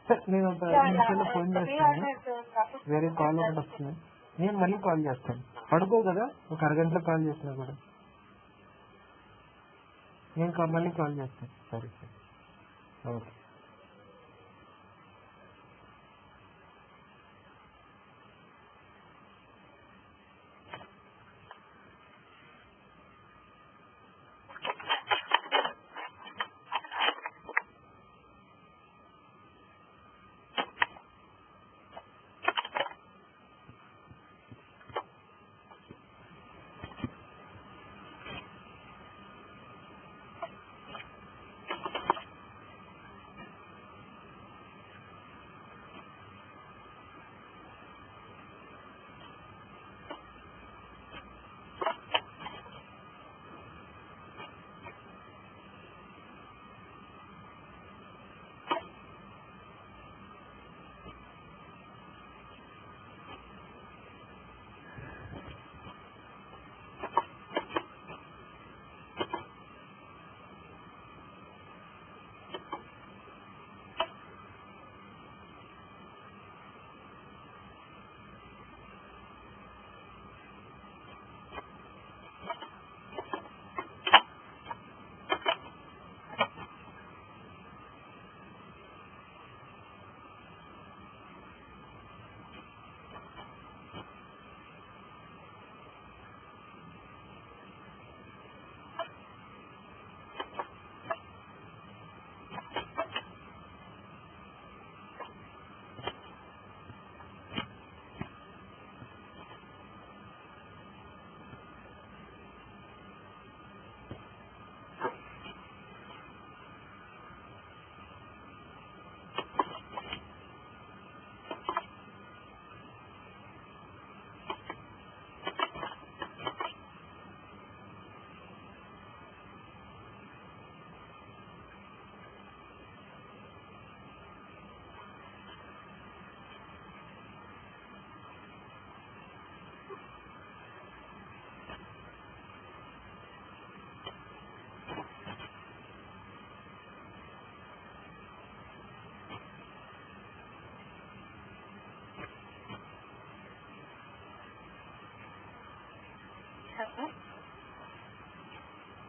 Sir నేను ఒక 5 నిమిషాల్లో ఫోన్ చేస్తాను, వేరే కాల్ ఒకటి వస్తుంది, నేను మళ్ళీ కాల్ చేస్తాను. పడుకో కదా, ఒక అరగంటలో కాల్ చేసినా కూడా నేను మళ్ళీ కాల్ చేస్తాను. సరే sir, okay.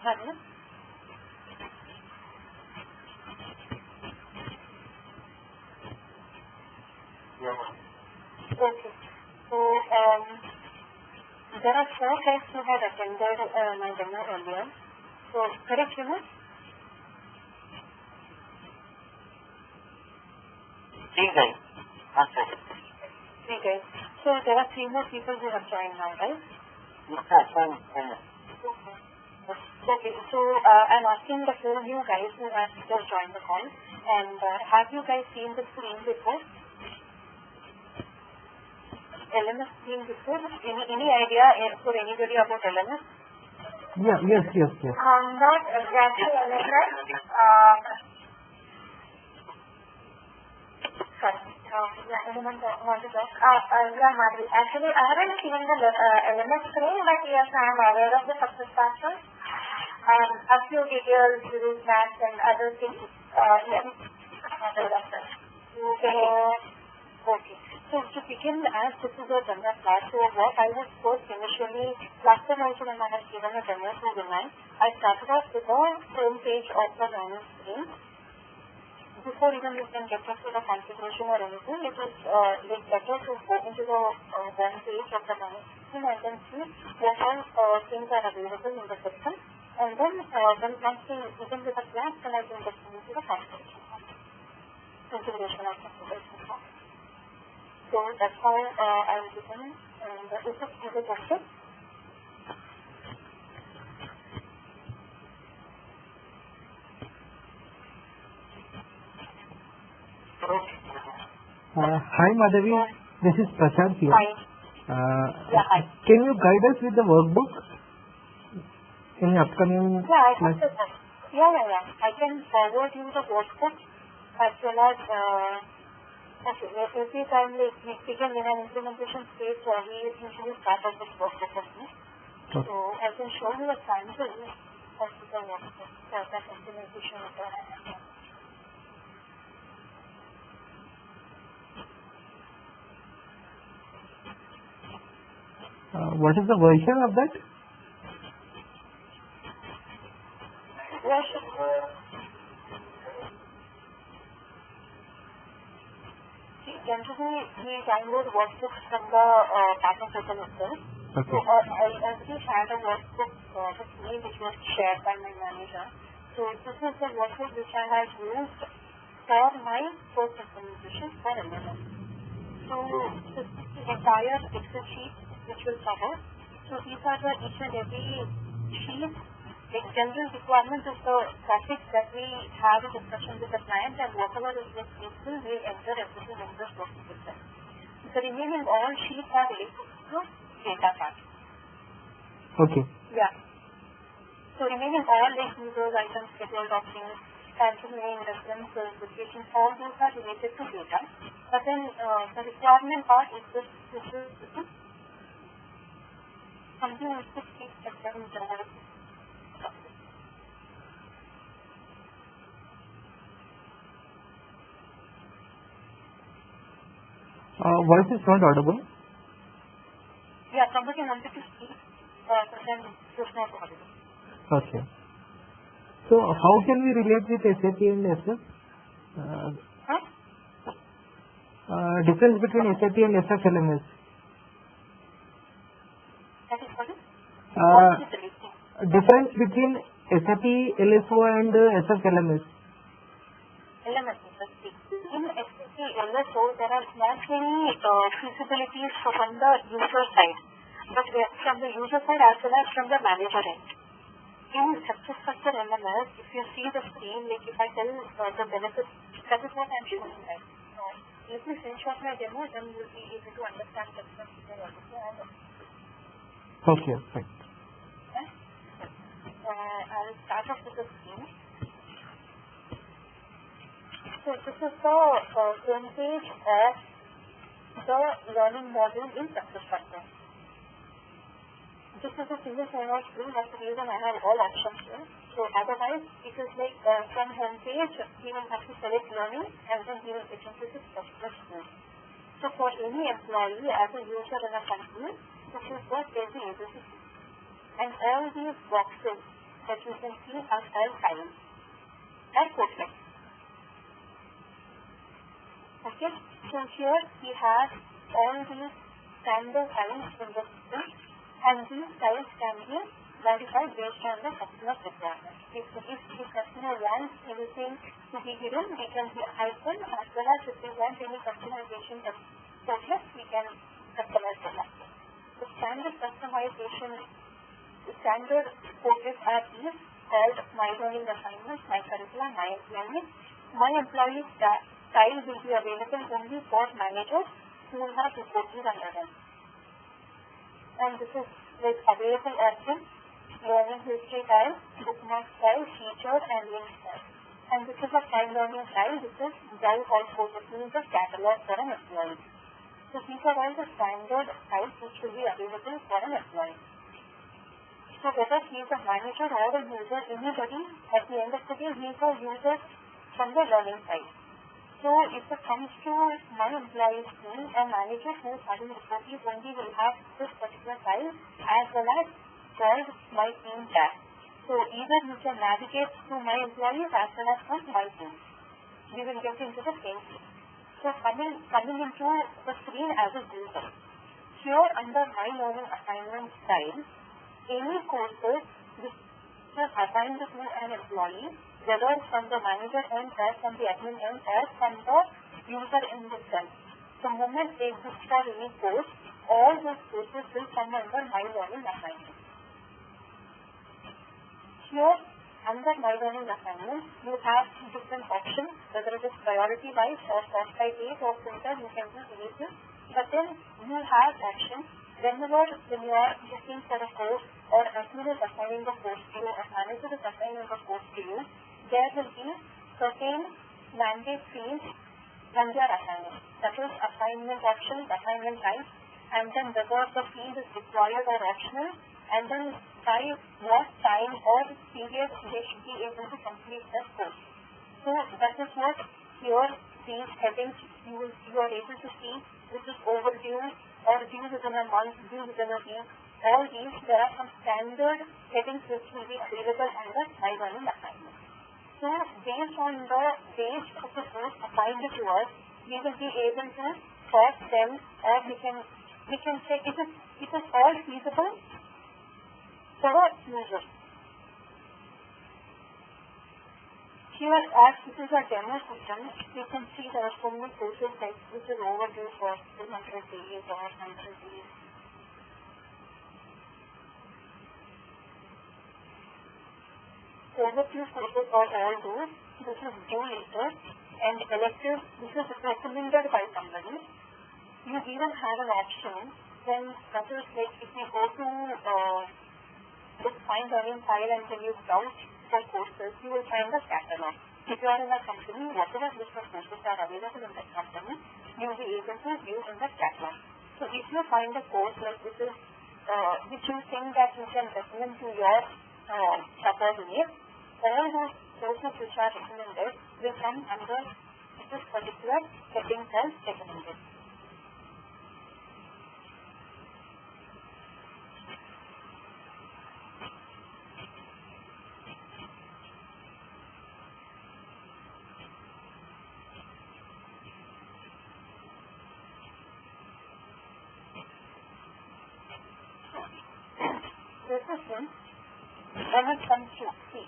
Hello? Yeah. Okay. So, there are 4 guys who had attended my demo earlier. So, curricula? 3 guys. Okay. 3 guys. So, there are 3 more people who have joined now, right? Four. Okay, so I'm asking the 4 new guys who have just joined the call, and have you guys seen the screen before? LMS screen before? Any idea for anybody about LMS? Yeah, yes. Not exactly LMS. Sorry. Anyone want to talk? Yeah, Madhuri. Actually, I haven't seen the LMS screen, but yes, I am aware of the SuccessFactors. A few details, root maps and other things. Yes. Okay. So to begin, as this is a demo class, so what I was first initially, last time also when I had given a demo to Vinay, I started off with the home page of the learning screen. Before even you can get into the configuration or anything, it is better to go into the home page of the learning screen and then see what all things are available in the system. And then once we begin with the class, then I can get into the configuration of the system. So that's how I will begin. And is it okay? Hi Madhavi, this is Prashant here. Hi. Hi. Can you guide us with the workbook in the upcoming class? Yeah. I can forward you the workbook as well as every time we begin in an implementation stage, we usually start off with workbook only. Okay. So I can show you a sample of the workbook for that implementation of the What is the version of that? Version. Generally, we download workbooks from the partner portal itself. Okay. So I already had a workbook with me which was shared by my manager. So this is the workbook which I have used for my first implementation for LMS. So this is the entire Excel sheet which will cover. So these are the each and every sheet. The general requirement is the topics that we have a discussion with the client, and whatever is useful, we enter everything in this workbook itself. The remaining all sheets are related to data part. Okay. Yeah. So remaining all like users, items, schedule documents, continuing references, locations, all those are related to data. But then the requirement part is this is something which is keep in general. Voice is not audible. Yeah, somebody wanted to speak, but then it was not audible. Okay. So how can we relate with SAP and SF? Difference between SAP and SF LMS. That is what? Difference between SAP LSO and SF LMS. LMS, in SAP LSO, there are not many feasibilities from the user side, but from the user side as well as from the manager end. In SuccessFactors LMS, if you see the screen, like if I tell the benefits, that is what I am showing right. Let me screenshot my demo, then you will be able to understand SuccessFactors LMS. Okay, fine. I will start off with the screen. So this is the home page of the learning module in SuccessFactors. This is a single sign-on screen. That's the reason I have all options here. So otherwise, it is like from home page, you will have to select learning and then you will get into the SuccessFactors screen. So for any employee as a user in a company, this is what they will be able to see. And all these boxes that you can see are all files. That's perfect. Okay, so here we have all these standard files in the system, and these files can be modified based on the customer's requirement. If the customer wants anything to be hidden, we can hyphen, as well as if we want any customization process, we can customize the process. The standard customization, the standard process are these called my learning assignments, my curricula, my employee. My employee style will be available only for managers who will have reporting under them. And this is with available options, learning history style, bookmark style, feature and link style. And this is a time learning style, this is browse all code, this means a catalog for an employee. So these are all the standard styles which will be available for an employee. So whether he is a manager or a user, anybody, at the end of the day, he is a user from the learning side. So if it comes to my employees team, a manager who is having reportees only will have this particular file as well as called my team tab. So either you can navigate to my employees as well as from my team. We will get into the same thing. So coming into the screen as a user. Here under my learning assignment style, any courses which is assigned to an employee, whether from the manager end or from the admin end or from the user end itself. The moment they exist for any course, all those courses will come under my learning assignment. Here, under my learning assignment, you have different options, whether it is priority wise or sort by date or filter, you can do anything. But then you have options whenever when you are looking for a course or admin is assigning the course to you or manager is assigning the course to you, there will be certain mandate fields when they are assigning. That is assignment options, assignment type, and then whether the field is required or optional, and then by what time or period they should be able to complete that course. So that is what here these headings you are able to see, which is overview, or due within a month, due within a week. All these, there are some standard headings which will be available under my learning assignment. So based on the date of the course assigned to us, we will be able to sort them, or we can check it is all feasible for a user. Here, as this is a demo system, you can see there are so many courses like which is overdue for 200 days or 100 days. Overdue courses are all those. This is due later, and elective, this is recommended by somebody. You even have an option when, suppose like if you go to this Find Learning file and when you browse for courses, you will find a catalog. If you are in a company, whatever list of courses are available in that company, you will be able to view in that catalog. So if you find a course like this is, which you think that you can recommend to your subordinate, all those courses which are recommended will come under this particular heading called recommended. This is when it comes to C.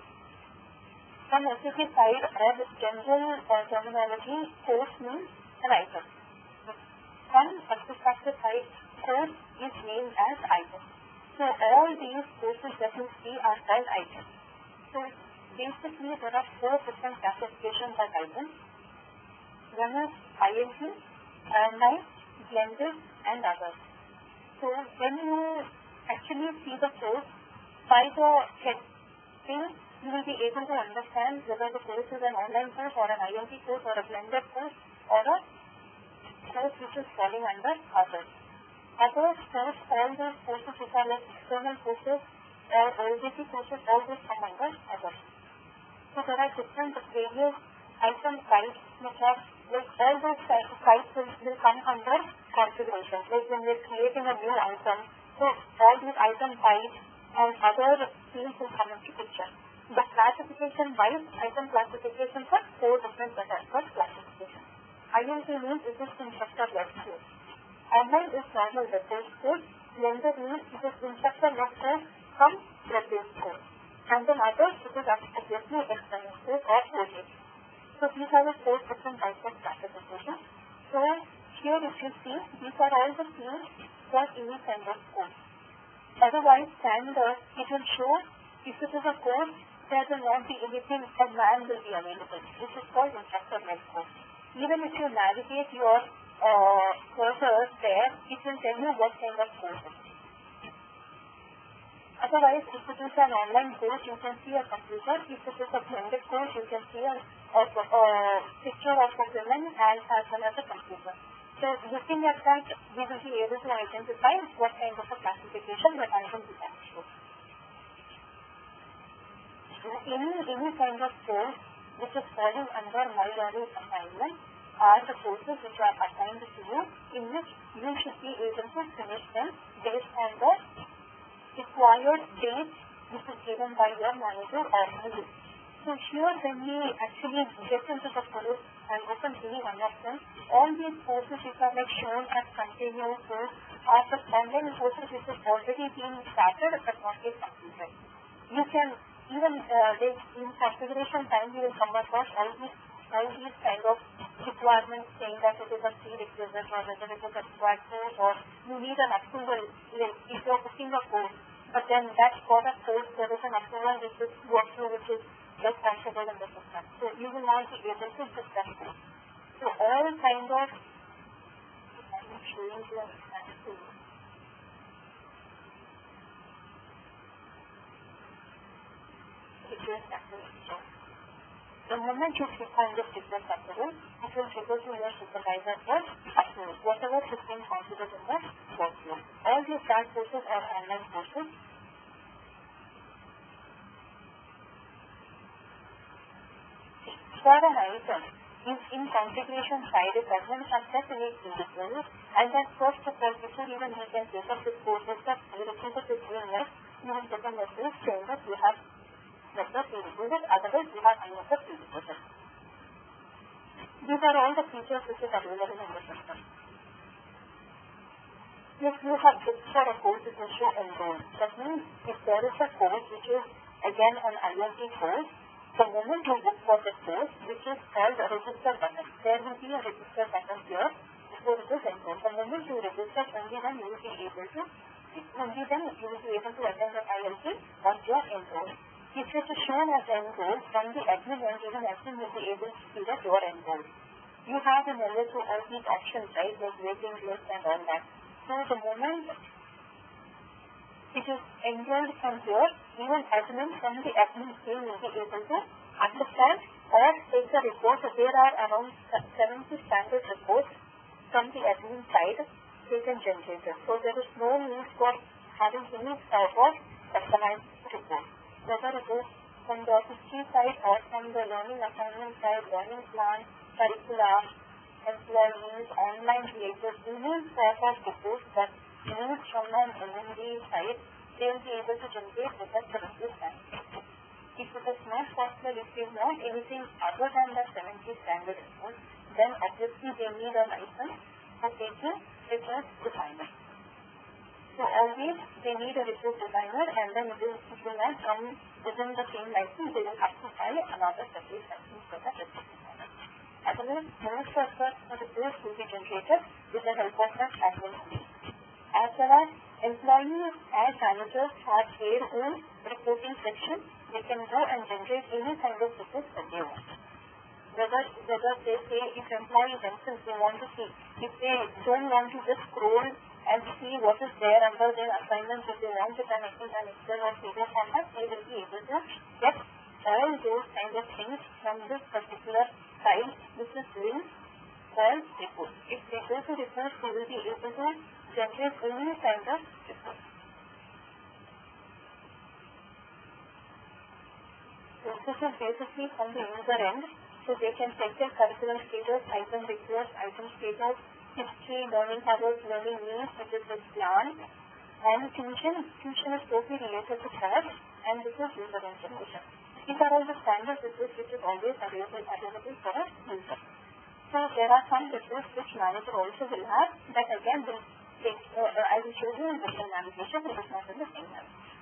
From SAP side, as general terminology, course means an item. From SuccessFactors side, course is named as item. So all these courses that you see are called items. So basically there are 4 different classifications of items. One is INT, online, blended and others. So when you actually see the course by the heading, you will be able to understand whether the course is an online course or an INT course or a blended course or a course which is falling under others. Others course, all those courses which are like external courses or OJT courses, all those come under others. So there are different various item types which are like all those types will come under configuration. Like when we are creating a new item, so all these item types and other fields will come into picture. The classification wise, item classification for 4 different classifications. INT means it is instructor-led course. Online is normal web-based course. Blended means it is instructor-led course from web-based course. And then others, it is obviously external course or OJT. So these are the 4 different types of classification. So here if you see, these are all the fields for any kind of course. Otherwise, standard, it will show if it is a course, there will not be anything, a man will be available. This is called instructor-led course. Even if you navigate your cursor there, it will tell you what kind of course it is. Otherwise, if it is an online course, you can see a computer. If it is a blended course, you can see a picture of a woman and as well as a computer. So looking at that, we will be able to identify what kind of a classification that item is actually. Any kind of course which is falling under my learning assignment are the courses which are assigned to you, in which you should be able to finish them based on the required date which is given by your manager or you. So here when we actually get into the course and open any one of them, all these courses which are like shown as continuous course are the online courses which have already been started but not yet completed. You can even in configuration time you will come across all these kind of requirements saying that it is a prerequisite or whether it is a required course or you need an approval if you are booking a course. But then that for a course there is an approval which is workflow which is less possible in the system. So you will not be able to book that course. So all kind of showing you an example. The moment you click on this fitness approval, it will trigger to your supervisor for approval, whatever has been considered in the workflow. All these start courses are online courses. For an item, in configuration side, if admin can set any individual, and then first of all, before even he can take up this course, that the recruiter is doing it, you will get a message saying that you have met the prerequisite, otherwise you have unmet the prerequisite. These are all the features which is available in the system. If you have booked for a course, it will show enrolled. That means if there is a course which is again an IMT course, the moment you book for the course, which is called a register button, there will be a register button here before it is enrolled. The moment you register, only then you will be able to attend the IMT once you are enrolled. If it is shown as enrolled, from the admin end, even admin will be able to see that you are enrolled. You have in LSO all these options, right, like waiting list and all that. So the moment it is enrolled from here, even admin from the admin team will be able to understand or take the report. There are around 70 standard reports from the admin side taken generated. So there is no need for having any customized report. Whether it is from the history side or from the learning assignment side, learning plan, curricula, employees, online creators, any sort of reports that needs from an LMD side, they will be able to generate with the 70 standard. If it is not possible, if you want anything other than the 70 standard reports, then obviously they need a license for taking report designer. So always they need a report designer, and then it will not come within the same license, they will have to file another separate license for that report designer. Otherwise, most of the reports will be generated with the help of that admin team. As well as employees and managers have their own reporting section, they can go and generate any kind of reports that they want. Whether they say if employees themselves they want to see, if they don't want to just scroll and see what is there under their assignments, if they want it and Excel or PDF format, they will be able to get all those kind of things from this particular file, which is linked called report. If they go to reports, they will be able to generate any kind of report. So this is basically from the user end. So they can check their curriculum status, item request, item status, history, learning habits, learning needs, which is this plan, and tuition. Tuition is totally related to class, and this is user information. These are all the standard reports which is always available for a user. So there are some reports which manager also will have, that again will take, I will show you in different navigation, it is not in the same navigation.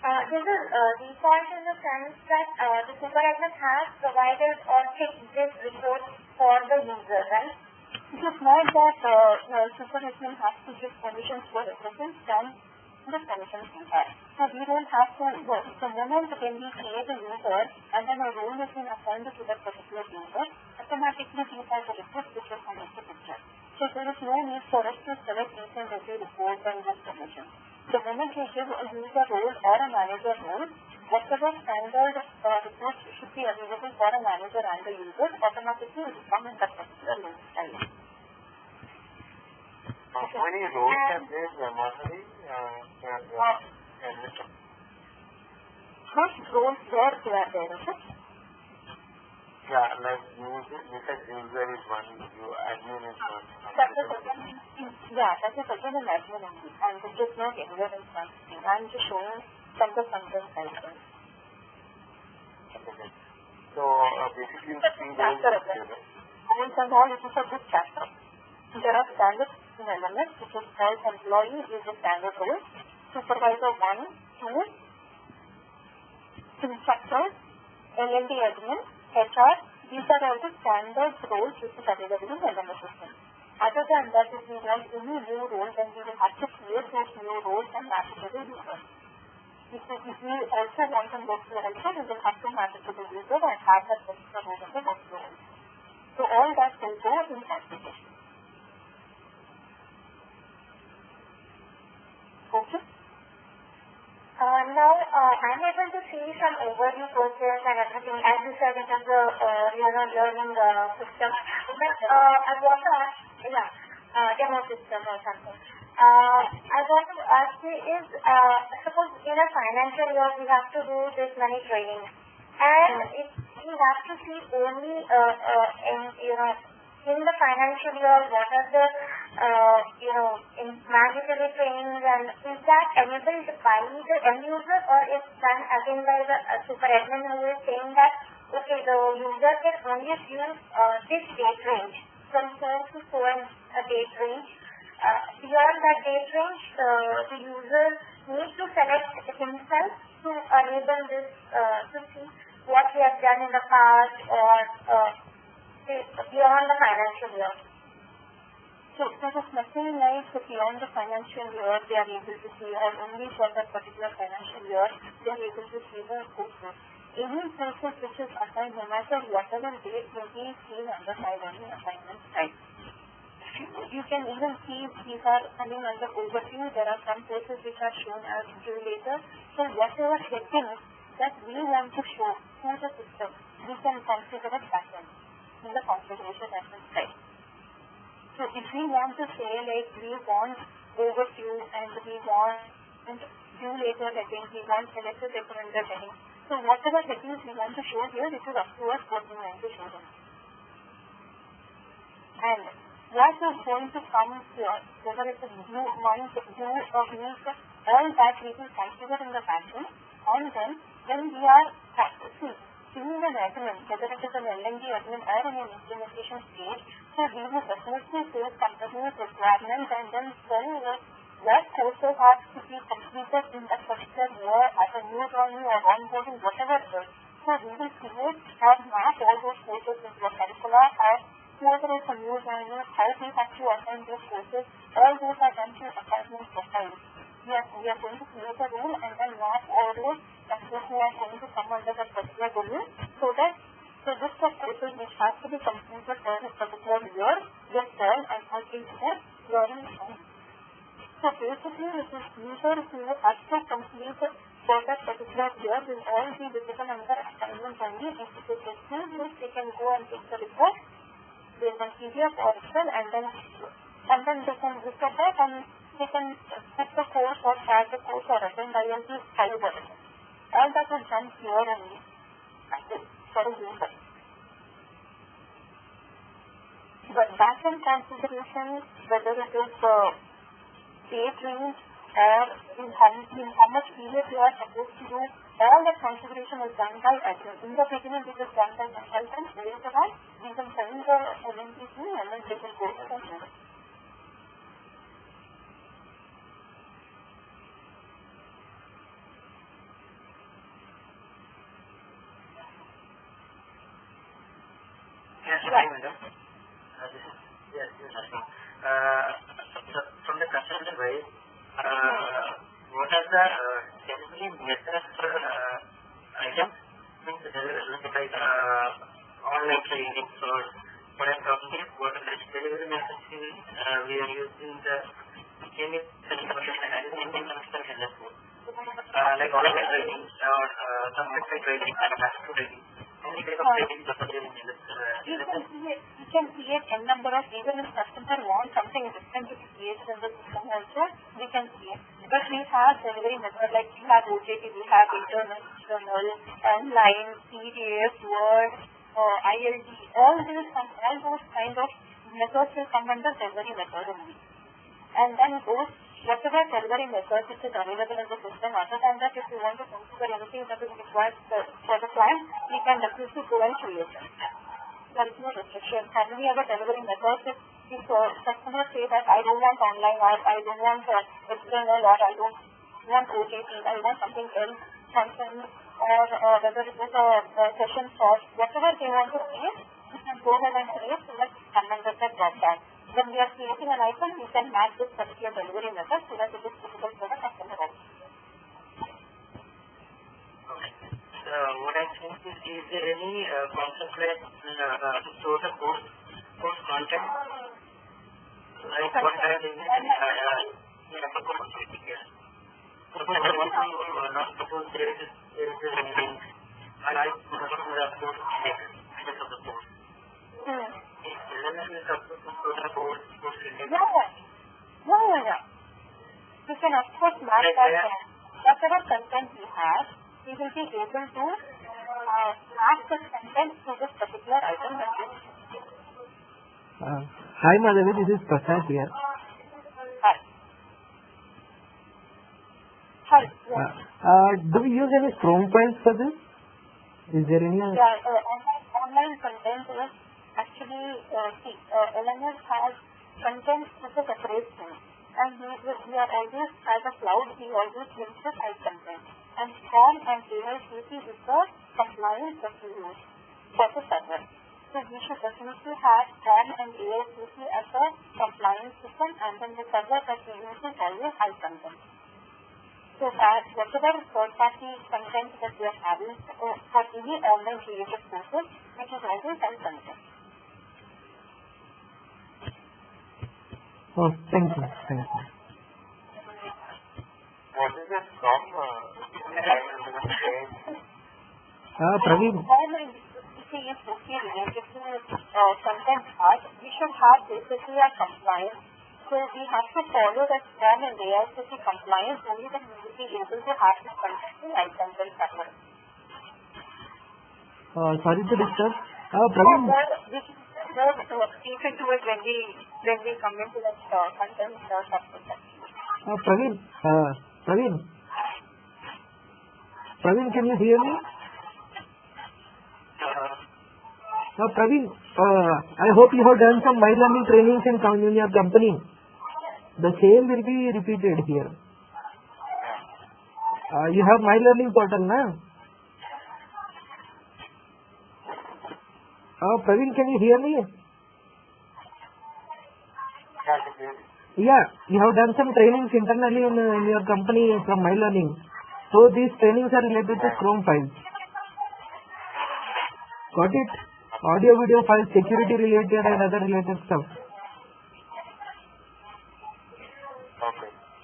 This is default in the sense that the superadmin has provided or picked this report for the user, right? It is not that superadmin has to give permissions for everything, then the permissions we have. So we don't have to work. The moment when we create a user and then a role has been assigned to that particular user, automatically we have the report which will come into picture. So there is no need for us to select each and every report and give permissions. The moment we give a user role or a manager role, whatever standard reports should be available for a manager and the user, automatically will come in that particular link style. How many roles are there, Madhavi? First roles where they are there, is it? Yeah, like you said user is one, admin is one. That is again an admin only, and it is not anywhere in front. I am just showing from the front-end side. Okay. So basically, chapter rules and all, it is a good chapter. There are standards in LMS, which is called employee is a standard role, supervisor 1, 2, instructor, L&D admin, HR, these are all the standard roles which is available in LMS system. Other than that, if we want any new role, then we will have to create those new roles and map it to the user. If we also want them workflow also, we will have to map it to the user and have that particular role in the workflow also. So all that will go in application. Okay. Now, I'm able to see some overview courses and everything. As you said, it is a learning system. But I want to ask, demo system or something. I want to ask you is, suppose in a financial year we have to do this many trainings, and if we have to see only in the financial year what are the in mandatory trainings, and is that enabled by the end user, or is done again by the super admin who is saying that okay, the user can only use this date range from so to so and a date range. Beyond that date range, the user needs to select himself to enable this to see what he has done in the past or beyond the financial year. So there is nothing like beyond the financial year they are able to see, or only for that particular financial year they are able to see the courses. Any courses which is assigned, no matter whatever date may be seen on the side on the assignment side. You can even see these are coming under overview. There are some courses which are shown as due later. So whatever settings that we want to show to the system, we can configure it back in the configuration side. So if we want to say like we want overview and we want due later settings, we want selected recommender settings. So whatever settings we want to show here, it is up to us what we want to show them. And what is going to come here, whether it's a due month, due or week, all that we will configure in the backend, and then when we are seeing an admin, whether it is an LNG admin or in an implementation stage, so we will definitely face company's requirements and then tell us what courses have to be completed in that particular year as a new journey or onboarding, whatever it is. So we will create or map all those courses into a curricula, or whoever is a new joiner, how they have to assign those courses, all those are done through assignment profiles. We are going to create a rule and then map all those courses who are going to come under that particular rule, so that the list of courses which has to be completed for this particular year will turn and put into the learning time. So basically, it is user who has to complete for that particular year will all be visible under assignment only. If it is exclusive, they can go and take the report based on PDF or Excel, and then they can look at that and they can set the course or start the course or attend ILT follow the lesson. All that is done here only for a user. But back-end configuration, whether it is date range or in how much period you are supposed to do, all that configuration is done by admin. In the beginning, it is done by consultants. Later on, we can send the LNG team and then they can go to the user. Yes, hi, madam. Yes, from the consultant way, what are the delivery methods for items? Means like online training, or what I'm talking is what are the delivery methods we are using the chemical like online training or some website training or master training. You can create n number of, even if customer wants something different to be created in the system also, we can create. Because we have delivery method, like we have OJT, we have internal, external, online, PDF, Word, ILD, all those kind of methods will come under delivery method only. And then those whatever delivery methods which is available in the system, other than that, if you want to configure anything that is required for the client, we can definitely go and create it. There is no restriction. How many other delivery methods, if customers say that I don't want online, or I don't want external, or I don't want OJT, I want something else, function, or whether it is a session source, whatever they want to create, we can go ahead and create, so let's come under that drop-down. When we are creating an item, we can match this particular delivery method so that it is suitable for the customer also. Okay. So what I'm saying is there any concentrate to store the course content? Like what I am doing suppose I want to not suppose there is anything and I put the course index of the course. Yeah. we can of course map that whatever content we have, we will be able to map the content to this particular item that we Hi Madhavi, this is Prasad here. Hi. Yes. Do we use any Chrome files for this? Is there any? Online content is actually, LMS has content as a separate thing. And we are always, as a cloud, we always use it as content. And form and AICC is the compliance that we use for the server. So we should definitely have form and AICC as a compliance system, and then the server that we use is always high content. So that whatever third-party content that we are having for any online creative courses, which is always high content. Oh, thank you. What is it from? Praveen. See, is mostly related to content part. We should have basically a compliance. So we have to follow that form and AICC compliance, only then we will be able to have this content in content server. Sorry to disturb. Praveen. We can more deep into it when we come into that content subsection. Praveen, can you hear me? Praveen, I hope you have done some My Learning trainings in your company. The same will be repeated here. You have My Learning portal, na? Praveen, can you hear me? Yeah, you have done some trainings internally in your company from My Learning. So these trainings are related to Chrome files. Got it? Audio, video files, security related and other related stuff.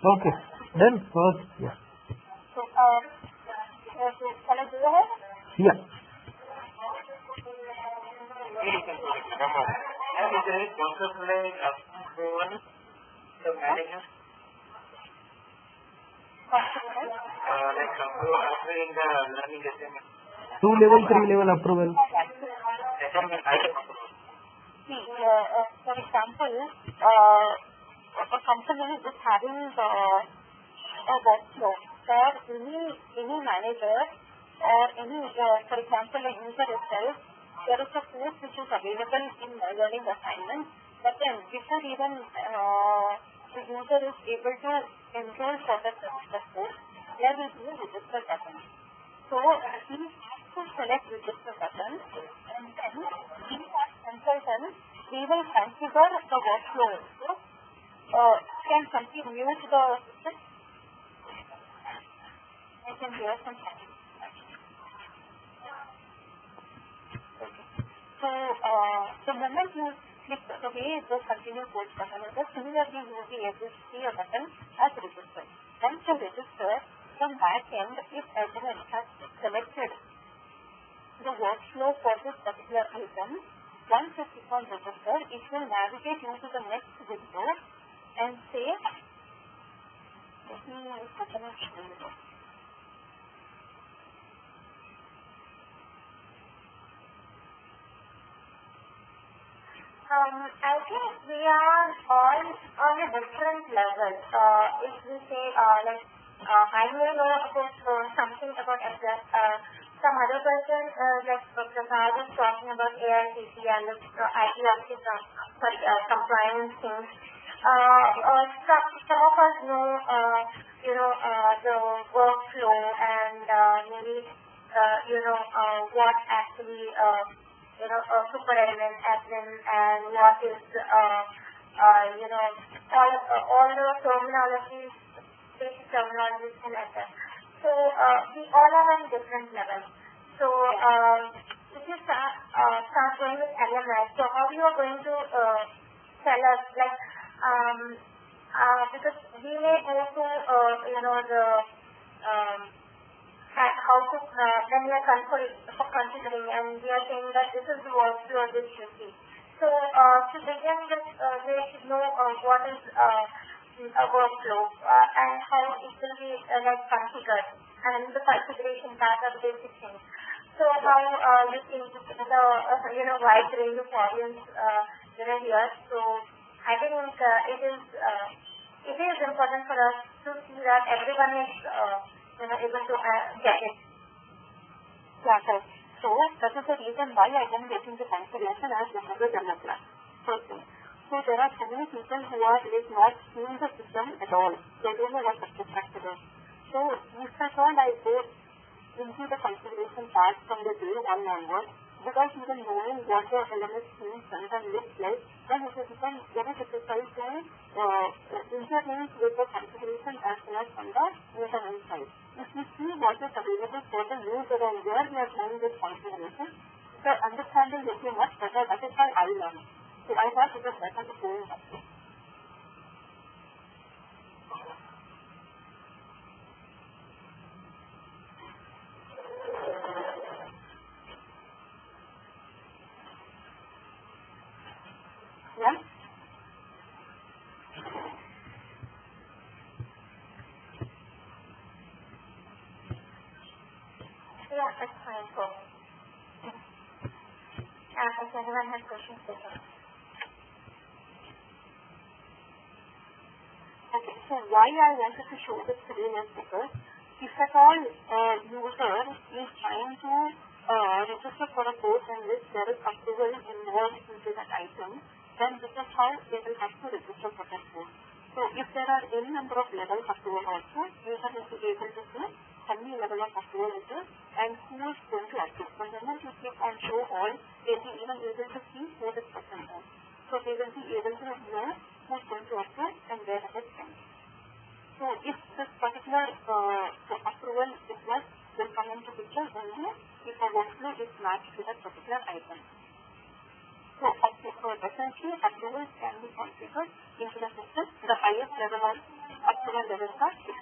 Okay. Done? Yeah. So, shall I go ahead? Yeah. And is there any concept like approval to managers? Like approving the learning assignment. 2-level, 3-level approval. See, for example, a company is having a workflow for any manager or any, for example, a user itself. There is a course which is available in My Learning assignment, but then before even the user is able to enroll for the course, there will be a register button. So he has to select register button, and then we as consultants, we will configure the workflow. So, can somebody mute the system? I can hear some sound. So, the moment you click the way the continue course button is, similarly you will be able to see a button as register. Once you register, from back end, if admin has selected the workflow for this particular item, once you click on register, it will navigate you to the next window and say, let me open a window. I think we are all on a different level. If we say, I may know about something about some other person, like Prasad is talking about AICC and the IT compliance things. Some of us know, the workflow and maybe, what actually, super admin, and what is, all the terminologies, basic terminologies and etc. So we all are on different levels. So if you start going with LMS, so how you are going to tell us, like, because we may go to the how to when we are considering and we are saying that this is the workflow this should be. So to begin with, they should know what is workflow and how it will be like configured and the configuration part of basic things. So how you think the wide range of audience here. So I think it is important for us to see that everyone is able to get it. Yeah, correct. So that is the reason why I am getting the configuration as a developer. First thing. So there are so many people who are not seeing the system at all. They don't know what SuccessFactors is. So if at all I go into the configuration part from the day one onwards, without even knowing what the LMS means and looks like, then it will become very difficult to interlink with the configuration as well as from the user inside. If we see what is available for the user and where we are doing this configuration, the understanding will be much better. That is how I learn. So I thought it was better to go in that way. Yeah? Yeah, that's fine. So, if anyone has questions, they can. Okay, so why I wanted to show this today is because if at all user is trying to register for a course in which there is approval involved into that item, then this is how they will have to register for that course. So if there are any number of levels of approval also, user will be able to see how many level of approval it is and who is going to approve. So when you click on show all, they will be even able to see who this person is. So they will be able to know who is going to approve and where it is sent. So if this particular approval request will come into picture only if a workflow is matched to that particular item. So essentially approvals can be configured into the system. The highest level of approval levels are 6.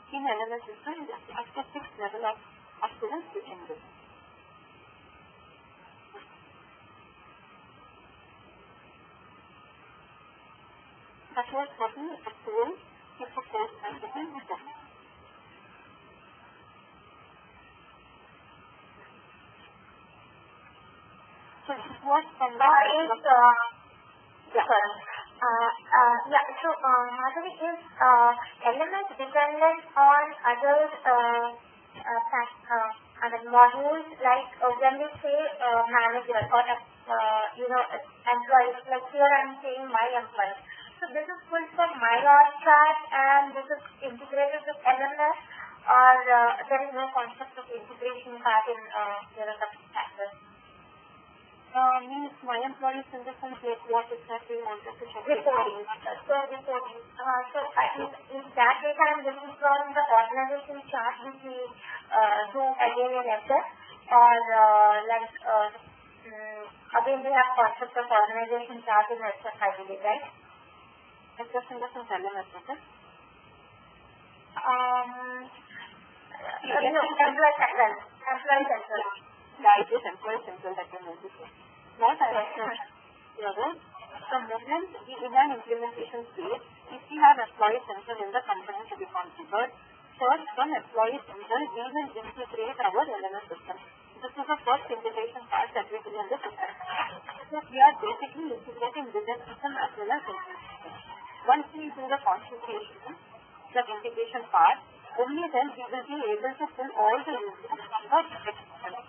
In LMS system, there is up to 6 level of approvals we can do. That was for the approval if a course has been written. So this was from the so Madhavi, is LMS dependent on other modules like when we say manager or employees, like here I'm saying my employee. So this is full for my org chart and this is integrated with LMS, or there is no concept of integration part in SuccessFactors? Means my employees in the sense like what exactly you wanted to check. Reporting. So reporting. So in that data I'm looking from the organization chart which we do again in Excel, or again we have concept of organization chart in Excel, I believe, right? Excel in the sense LMS, okay? Employee central. Yeah, it is employee central that you need to say. What I was saying, the moment in an implementation stage, if we have employee central in the company to be configured, first from employee central, we will integrate our LMS system. This is the first integration part that we do in the system. So we are basically integrating business system as well as implementation. Once we do the configuration, the integration part, only then we will be able to pull all the users from the business system.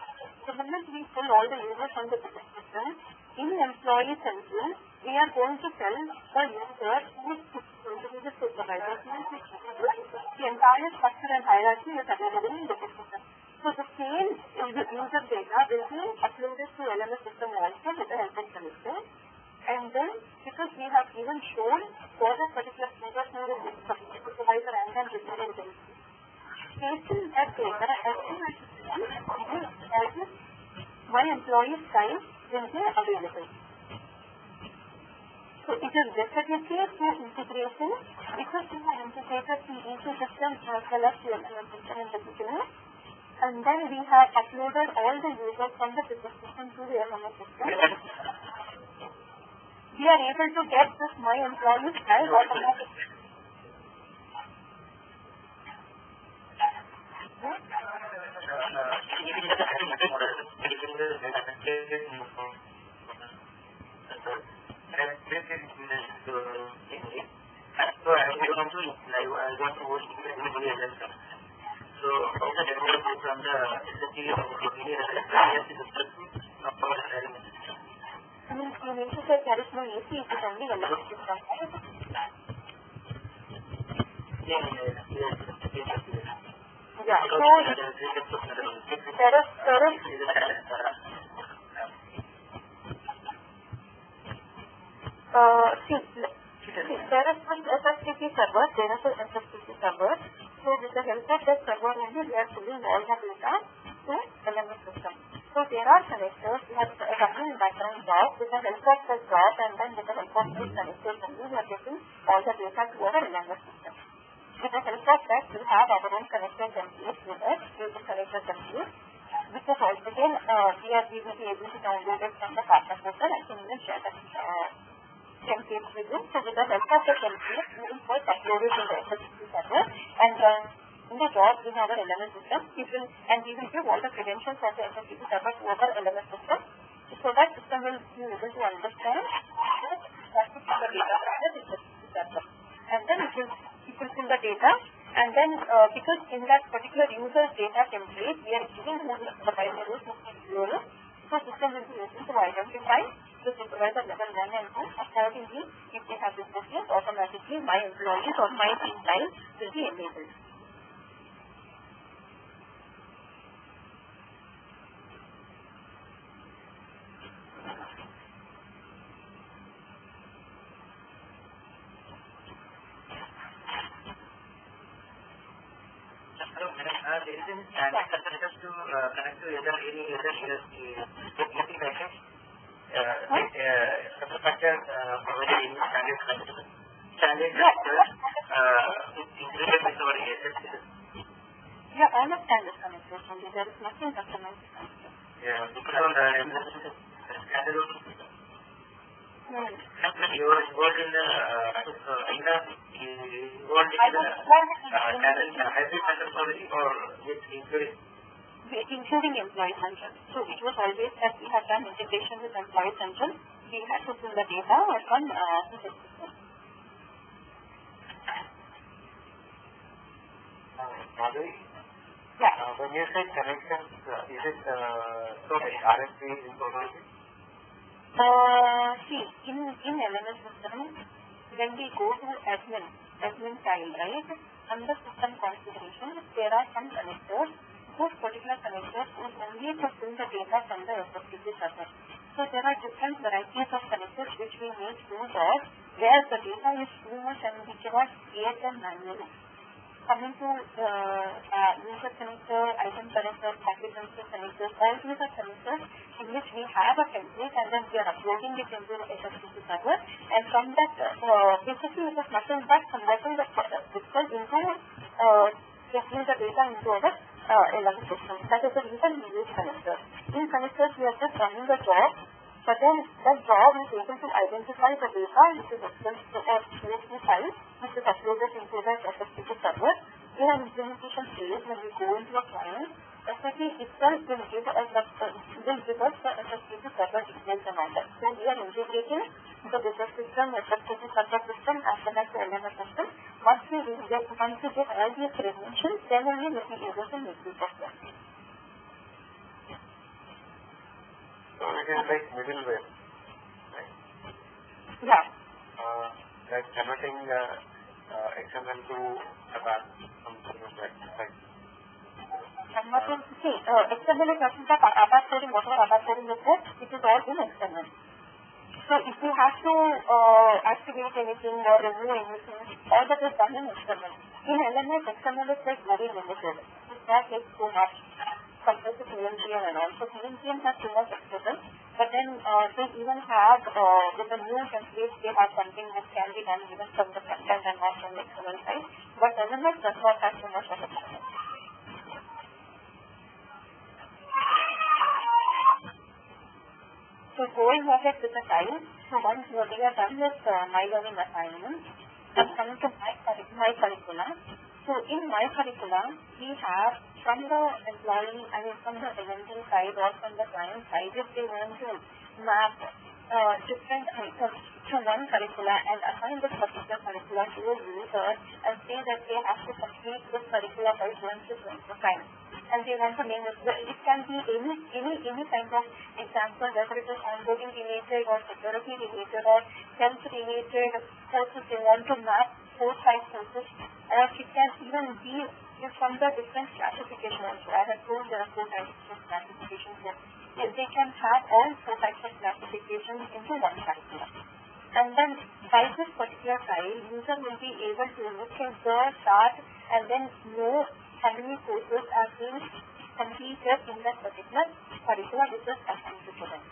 The moment we pull all the users from the business system, in employee central, we are going to tell the user who is going to be the supervisor. The entire structure and hierarchy is available in the business system. So the same user data will be uploaded to LMS system also with the help of connector. And then, because we have even shown for the particular user who is the supervisor and then representative, taking that data as soon as my employee's time will be available. So it is definitely through integration, because we have integrated the ecosystem as well as the LMS system in the beginning, and then we have uploaded all the users from the business system to the LMS system. we are able to get this my employees as automatic. So I want to work with anybody else. So also the development from the SAP I mean, you mean to say there is no AC, it is only LMS system, right? Yeah, so there is one SFTP server, so with the help of that server only we are pulling all the data to LMS system. So there are connectors, we have running background job, with the help of the job and then with the help of these connectors only we are getting all the data to our LMS system. With the help of that we have our own connector templates with us, using connector templates, which is also again we will be able to download it from the partner portal. I can even share that templates with you. So with the help of the templates, we will first upload it in the SAP server, and in the job in our LMS system, we will give all the credentials of the SAP server to our LMS system, so that system will be able to understand what is the data from the SAP server, and then it will fill the data, and then because in that particular user's data template, we are giving the supervisor roles, so system will be able to identify the supervisor level 1 and 2. Accordingly, if they have this business, automatically my employees or my team time will be enabled. There is a standard connection to connect to any other ERP package. SuccessFactors provided any standard connection. Standard connectors integrated with our ESS. Yeah, all of standard connectors only. There is nothing customized. Yeah, because on the standard you are involved in the hybrid center already, or with including Employee Central. So it was always that we have done integration with Employee Central. We had to pull the data from the system. Madhuri? Yeah. When you say connections, is it RFP information? See, in LMS system, when we go to admin file, right, under system configuration, there are some connectors. Those particular connectors is only to pull the data from the SFTP server. So there are different varieties of connectors which we make use of, where the data is too much and we cannot create them manually. Coming to user connector, item connector, competency connectors, all these are connectors in which we have a template and then we are uploading it into the SFTP server, and from that basically it is nothing but converting the pixel into getting the data into our LMS system. That is the reason we use connectors. In connectors we are just running the job, but then that job is able to identify the data which is expressed or CSV file which is uploaded into the SFTP server. In an implementation phase, when we go into a client, SAP itself will give us the SFTP server details and all that. So we are integrating the business system, SFTP server system as well as the LMS system. Once we get all these credentials, then only we will be able to make use of them. So it is like middleware, right? Yeah. Like converting XML to ABAP, something like that. Right? XML is nothing but ABAP coding, whatever ABAP coding is there, it is all in XML. So if you have to activate anything or remove anything, all that is done in XML. In LMS, XML is like very limited. It not takes too much compared to PMGM and all. So PMGM has too much XML, but then they even have, with the new templates, they have something which can be done even from the front end and not from the XML side. But LMS does not have too much of XML. So going ahead with the time, so once we are done with my learning assignment, I'm coming to my curricula. So in my curricula, we have from the employee, from the LMD side or from the client side, if they want to map different items to one curricula and assign this particular curricula to a user and say that they have to complete this curricula by 2025. And they want to name it. It can be any kind of example, whether it is onboarding related or security related or health related courses they want to map 4-5 courses, or it can even be from the different classification also. I have told there are 4 types of classification. So they can have all 4 types of classifications into one curriculum. And then by this particular file, user will be able to look at the chart and then know how many courses are being completed in that particular curricula which is assigned to them.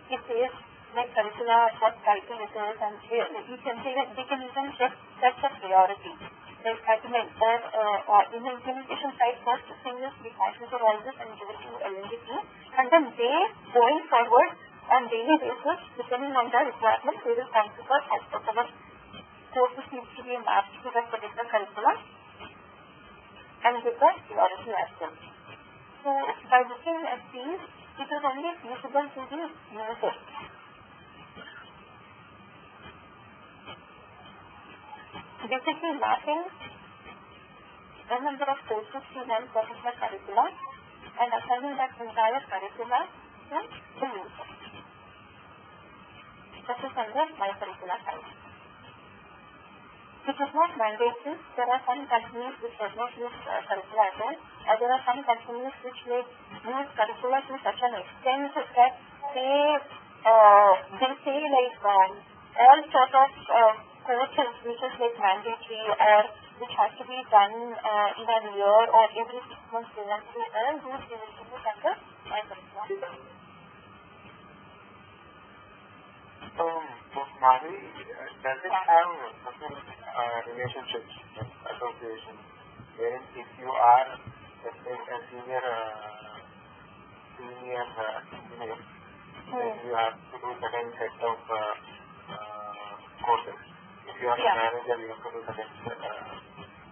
It says like curricula, what title it is, and you can say that they can even set a priority. Like or in the implementation side, first thing is we configure all this and give it to LMD, and then they going forward on daily basis, depending on their requirements, they will configure whatever courses needs to be mapped to that particular curriculum and give the priority as well. So by looking at these, it is only feasible to the user. Basically mapping the number of courses to one particular curricula and assigning that entire curricula to the user. This is under my curricula type. It is not mandatory. There are some companies which does not use curricula at all, or there are some companies which may use curricula to such an extent that they say like all sort of courses which is like mandatory or which has to be done in a year or every 6 months they want to do all those they will use under my curricula. So, Mari, does it have certain relationships, association, wherein if you are, let's say, a senior engineer, then you have to do certain set of courses. If you are a manager, you have to do certain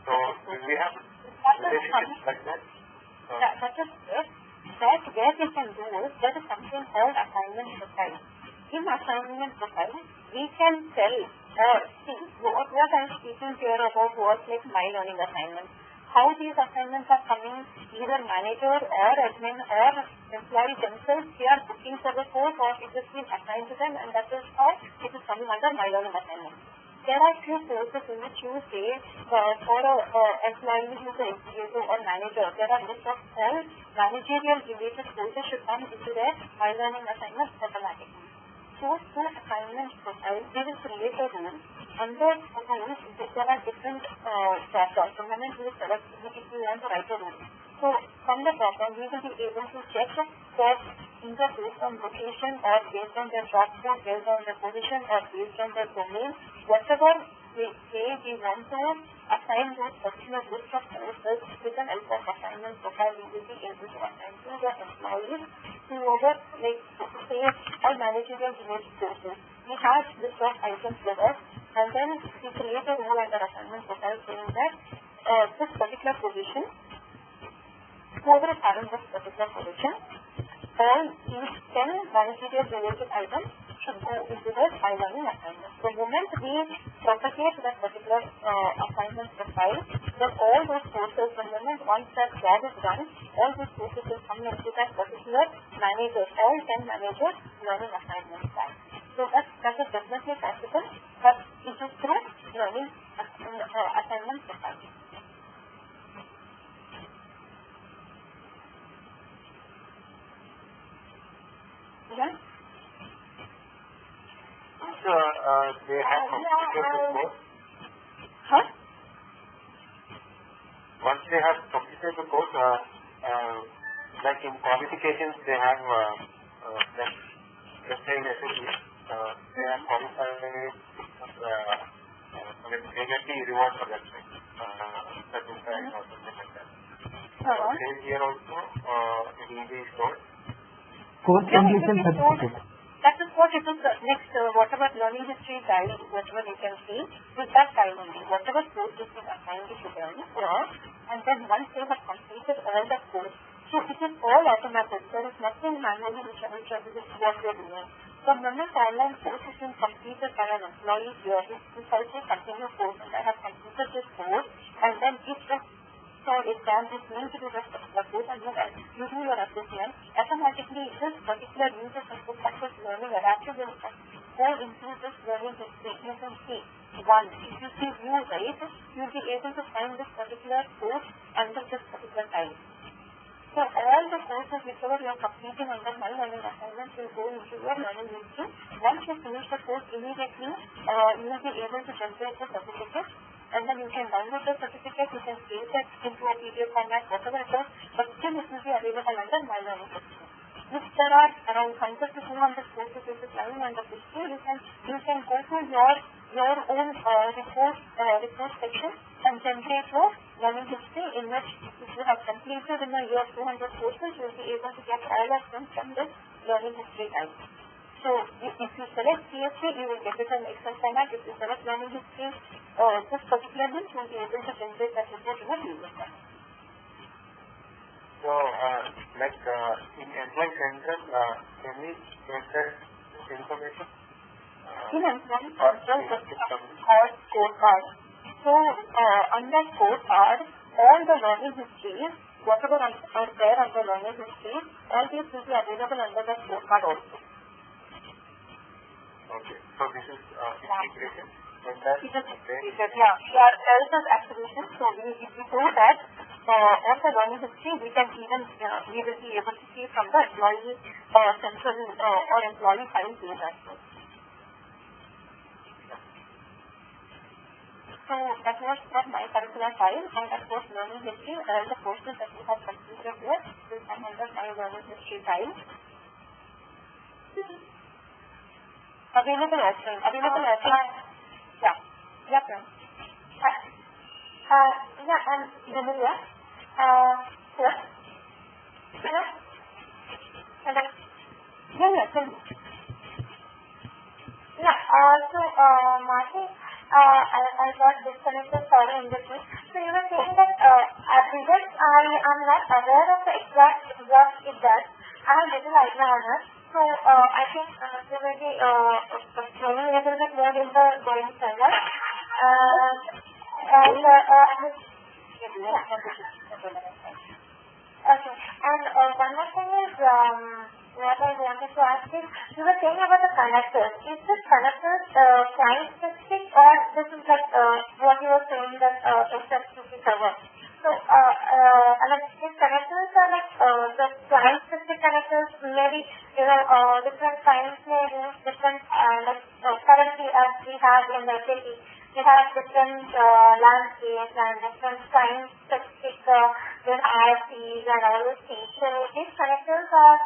so, do we have relationships like that? That is it. That where we can do is, there is something called assignment profile. In assignment profile, we can tell or see what I am speaking here about was like my learning assignments. How these assignments are coming, either manager or admin or employee themselves, they are booking for the course or it is being assigned to them, and that is how it is coming under my learning assignment. There are few courses in which you say for an employee who is an executive or manager, there are list of all managerial related courses should come into their my learning assignment automatically. So, through assignment profile, we will create a rule. Under the rules, there are different drop-downs. The moment we select if we want to write a rule. So, from the drop-down, we will be able to check that either based on location or based on their job scope, based on their position or based on their domain, whatever we say we want to assign those particular list of courses with an help of assignment profile, we will be able to assign to the employees whoever, like, say, all managerial related courses. We have list of items with us, and then we create a rule under assignment profile saying that this particular position, whoever is having this particular position, all these 10 managerial related items should go into the my learning assignment. The moment we propagate that particular assignment profile, then all those courses, the moment once that job is done, all those courses will come into that particular manager, all 10 managers learning assignment file. So that is definitely possible, but it is through learning assignment profile. Yeah. So, they have completed the course. Huh? Once they have completed the course, like in qualifications, they have, let's say in SAP, they have qualified, they get the reward for that, certified or something like that. Same here also, it will be stored. course completion certificate. That is what it is. Next, whatever learning history guide, whatever you can see, with that guide only, whatever course is assigned to them, and then once they have completed all the course, so it is all automatic. There is nothing manually which is what they are doing. The moment online course has been completed by an employee here, this also continue course, and I have completed this course, and then if the exam is linked to the rest of the course, and you do your assessment, automatically this particular user SuccessFactors learning adaptive will go into this learning history. You can see one. If you see view, right, you will be able to find this particular course under this particular time. So all the courses whichever you are completing under my learning assignments will go into your learning history. Once you finish the course, immediately you will be able to generate the certificate, and then you can download the certificate, you can save that into a PDF format, whatever it is, but still it will be available under my learning history. If there are around 100 to 200 courses which is lying under history, you can go to your own report section and generate your learning history, in which if you have completed in a year 200 courses, you will be able to get all of them from this learning history type. So if you select CSC, you will get it in Excel format. If you select learning history, this particular link, you will be able to generate that report in a PDF format. So, in employee central, can we enter this information? In employee central, or scorecard. So, under scorecard, all the learning histories, whatever are there under learning histories, all these will be available under the scorecard also. Okay, so this is integration. There is activation. So if we do that, on the learning history, we will be able to see from the employee central or employee file page as well. So that was from my curricula file, and that was learning history. All the courses that we have completed here will come under my learning history file. Available offline. Yeah. Yeah, ma'am. Yeah, I'm Daniela. Hello? Hello? Hello? Yeah, tell me. Yeah, so, Marty, I got disconnected, sorry, in between. So you were saying that, because I'm not aware of the exact what it does. I have little idea on it. So, I think there will be explaining a little bit more in the going forward. Okay. And one more thing is, what I wanted to ask is, you were saying about the connectors. Is this connectors client specific, or this is like what you were saying that SAP server? So, these connectors are like the client specific connectors. Maybe different clients may use different currently as we have in the SAP. We have different landscapes and different client specific ISPs and all those things. So these connectors are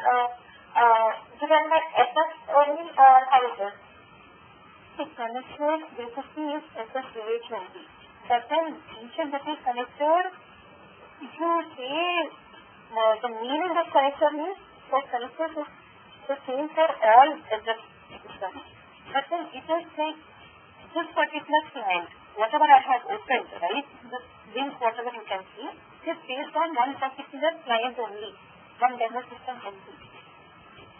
given by SS only, or how is it? The connector basically is SS related only. But then each and every connector, if you say the meaning of connector means, so connector is the same for all SS systems. But then it is like this particular client, whatever I have opened, right, this link, whatever you can see, is based on one particular client only, one demo system only.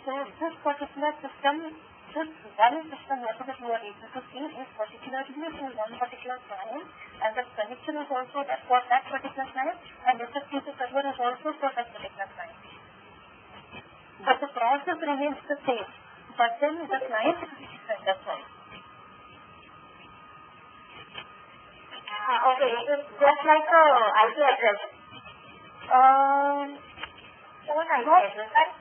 So this particular system, this one system, whatever you are able to see, is particularly to one particular client, and the connection is also for that particular client, and SAP server is also for that particular client. But the process remains the same, but then the client is different, that's all. Okay, it is just like a IP address. What IP address? Like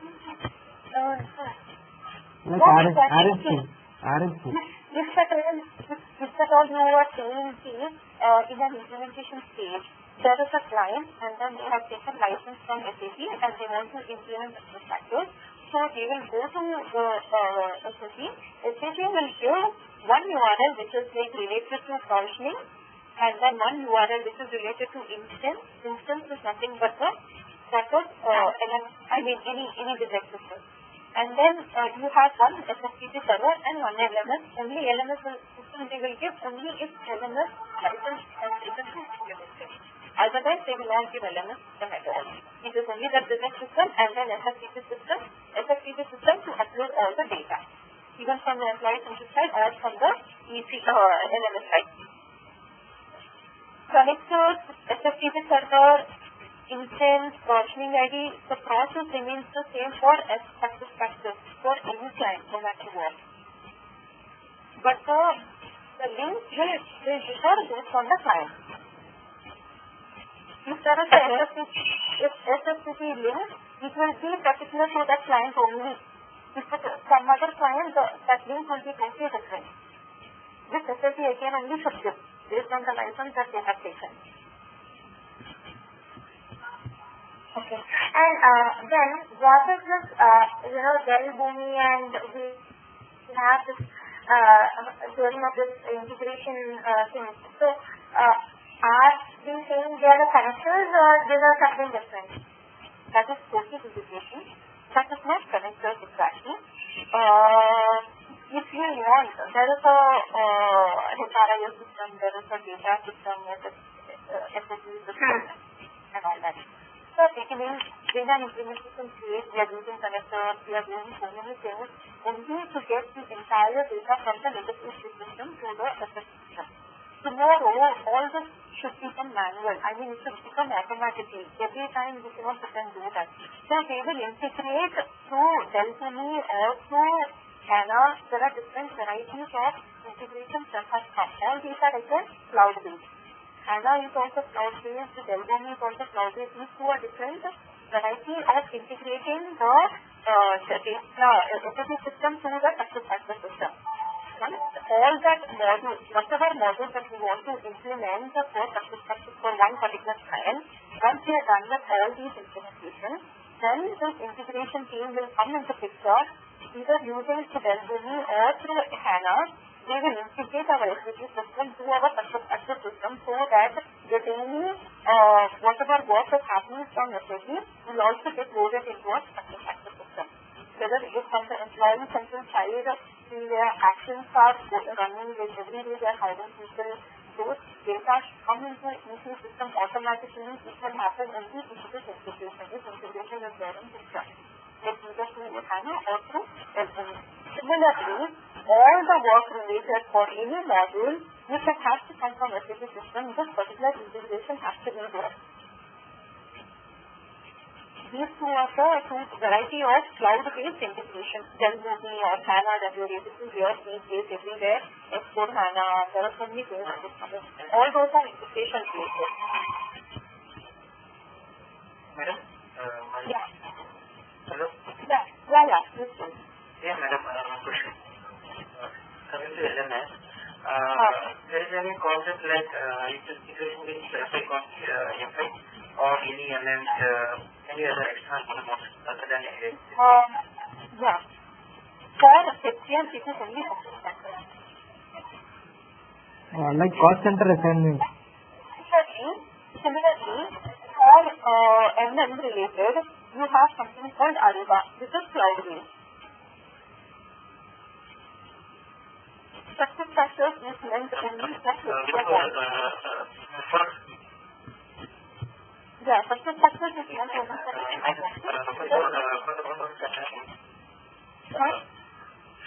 RFC. If at all you are saying in an implementation stage, there is a client and then they have taken license from SAP and they want to implement SuccessFactors. So they will go to SAP. SAP will give one URL which is like related to provisioning, and then one URL which is related to instance. Instance is nothing but any direct system. And then you have one SFTP server and one LMS. Only LMS system they will give only if LMS license has taken to implementation. Otherwise, they will not give LMS system at all. It is only the business system and then SFTP system to upload all the data, even from the employee central side or from the LMS side. Connectors, SFTP server, instance, versioning ID, the process remains the same for SuccessFactors for any client, no matter what. But the link will differ based on the client. If there is a SFTP link, it will be particular to that client only. If some other client, that link will be totally different. This SFTP again only should give based on the license that they have taken. Okay. And then what is this, Dell Boomi, and we have this doing of this integration thing. So are we saying they are the connectors or these are something different? That is totally integration. That is not connectors exactly. If you want, there is a HRIS system, there is a data system, SAP system, and all that. So taking in data implementation phase, we are using connectors, we are doing so many things only to get the entire data from the legacy system to the SAP system. Tomorrow, all this should become manual. I mean, it should become automatically. Every time we cannot do that. So they will integrate through Dell Boomi or through HANA. There are different varieties of integrations that have come. All these are again cloud-based. HANA is also cloud-based, Dell Boomi is also cloud-based. These two are different variety of integrating the SAP system to the SuccessFactors system. Once all that modules, whatever modules that we want to implement for SuccessFactors for one particular client, once we are done with all these implementations, then this integration team will come into picture, either using Dell Boomi or through HANA. They will integrate our SAP system to our SuccessFactors system so that the daily whatever work is happening from SAP will also get loaded into our SuccessFactors system. Whether it is from the employee central side, their actions are running with every day they are hiring people, those data come into the system automatically. It will happen only if it is integration. This integration is there in picture. Like either through HANA or through Dell Boomi. Similarly, all the work related for any module which has to come from SAP system, this particular integration has to be there. These two are the two variety of cloud-based integration. Dell Boomi or HANA that you are able to hear these days everywhere. S4 HANA, there are so many things. All those are integration places. Madam? Yeah. Hello? Yeah. This one. Yeah, madam, question. Coming to LMS, there is any concept like integration with FI or any any other external model other than LMS? Yeah. For HCM, it is only SuccessFactors. Like cost center assignment. Similarly, for MM related, you have something called Ariba. This is cloud-based. SuccessFactors is meant only for SuccessFactors is meant only for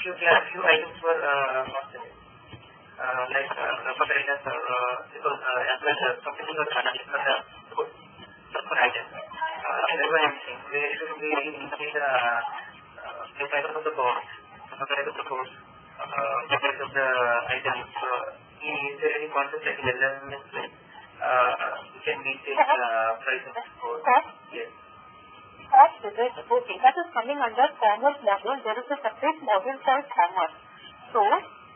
few items were like for the items because as well as something was for items. Where it should be inside the title of the course, the title of the course, the price of the items. Is there any concept like LMS we can meet this price of the course? Yes. Okay, that is coming under commerce module. There is a separate module called commerce. So,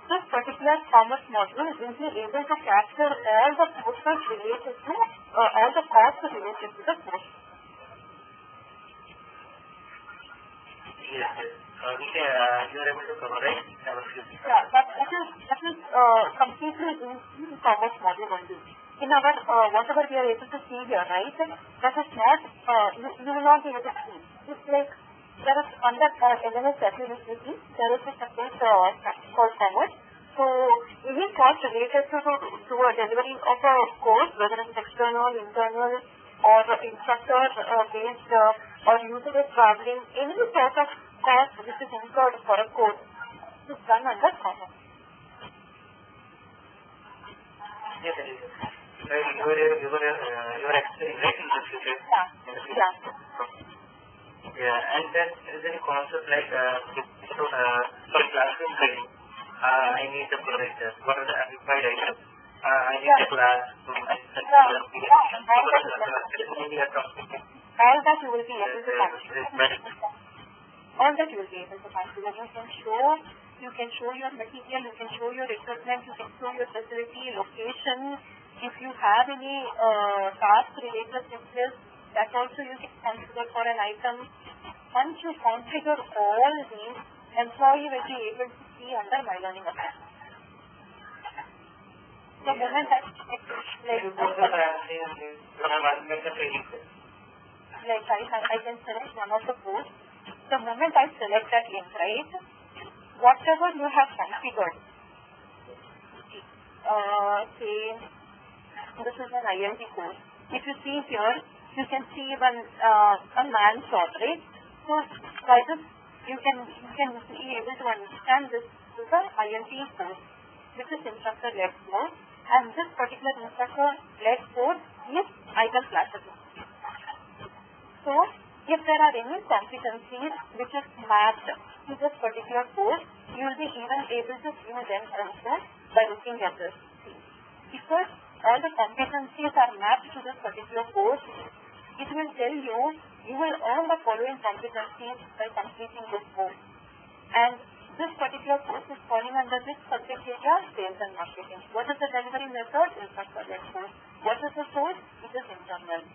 this particular commerce module will be able to capture all the courses related to, all the costs related to the course. Yes. You are able to cover, right? Yeah, that is completely in commerce module only. In our, whatever we are able to see here, right, that is not, you will not be able to see. It's like there is under LMS facility, there is a separate called forward. So any cost related to a delivery of a course, whether it's external, internal, or instructor based or user is traveling, any sort of cost which is incurred for a course is done under common. Yes, it is. You were explaining right in the future. Yeah. Yeah, and then is there a concept like for classroom training? I need the projector. What are the required items? I need the class. All that you will be able to find. All that you will be able to find. You can show your material, you can show your equipment, you can show your facility, location. If you have any task related checklist, that also you can consider for an item. Once you configure all these, employee will be able to see under My Learning Account. The moment I can select one of the codes, the moment I select that link, right, whatever you have configured, say this is an IMT code. If you see here, you can see one a man shot, right? So by this you can be able to understand this is the IMT code, which is instructor-led code, and this particular instructor-led code is item classification. So if there are any competencies which is mapped to this particular code, you will be even able to view them also by looking at this. Because all the competencies are mapped to this particular code, it will tell you will earn the following competencies by completing this course. And this particular course is falling under this subject area, sales and marketing. What is the delivery method? Instructor-led course. What is the source? It is internal.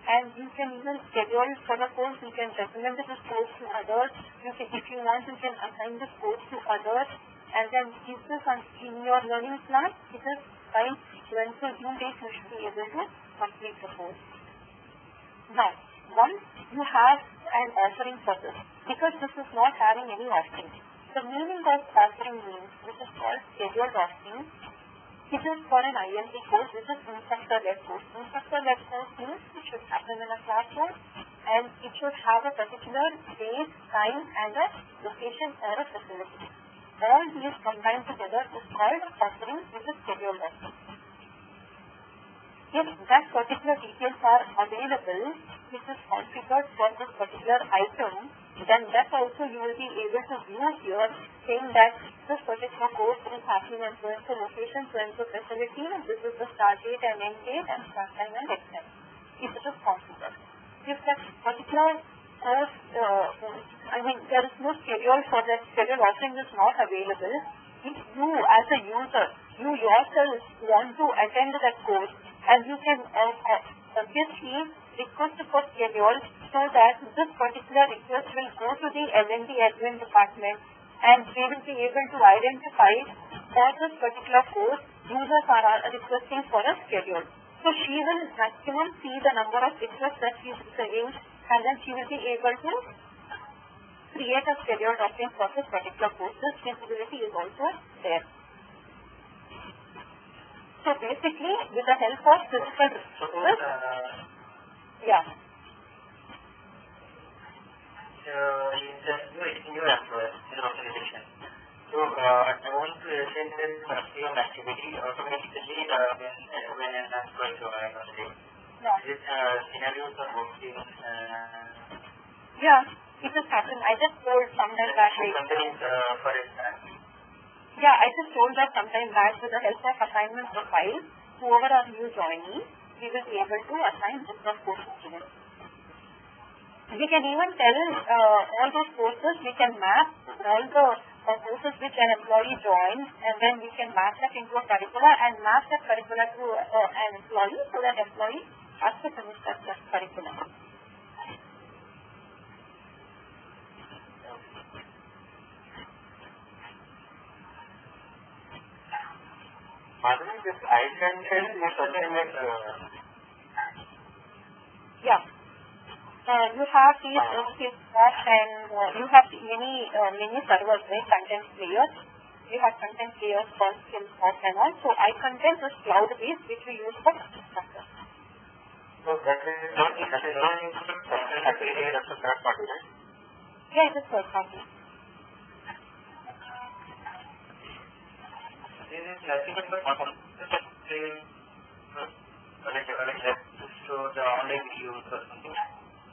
And you can even schedule for the course, you can recommend this course to others. If you want, you can assign this course to others. And then keep this in your learning plan. It is fine. When so due date, you should be able to complete the course. Now, once you have an offering for this, because this is not having any offering, the meaning of offering means, which is called scheduled offering, it is for an IMT course, which is instructor-led course. Instructor-led course means it should happen in a classroom and it should have a particular date, time and a location or a facility. All these combined together is called offering, which is scheduled offering. If that particular details are available, which is configured for this particular item, then that also you will be able to view here, saying that this particular course is happening at so and so location, so and so facility, and this is the start date and end date and start time and end time. If it is configured. If that particular course, there is no schedule for that schedule offering is not available, if you as a user, you yourself want to attend that course, and you can obviously request for schedule so that this particular request will go to the L&D admin department and they will be able to identify for this particular course users are requesting for a schedule. So she will maximum see the number of requests that she is receiving and then she will be able to create a schedule offering for this particular course. This capability is also there. So basically, with the help of physical resources, yeah. New employer in organization. So I want to assign them maximum activity automatically when an employee joins on day. This scenarios are working. Yeah, it has happened. I just told sometime back. Companies, for instance. Yeah, I just told that sometime back with the help of assignment profile, whoever are new joinees, we will be able to assign this courses to them. We can even tell all those courses, we can map all the courses which an employee joins and then we can map that into a curricula and map that curricula to an employee so that employee has to finish that curriculum. Madhuri, this item is something like yeah. You have these SAP and you have many servers, right? Content layers. We have content layers for skills and all. So iContent is cloud-based, which we use for SuccessFactors. So that is not that's a third party, right? Yeah, it is third party. This is nothing but so the online use or something.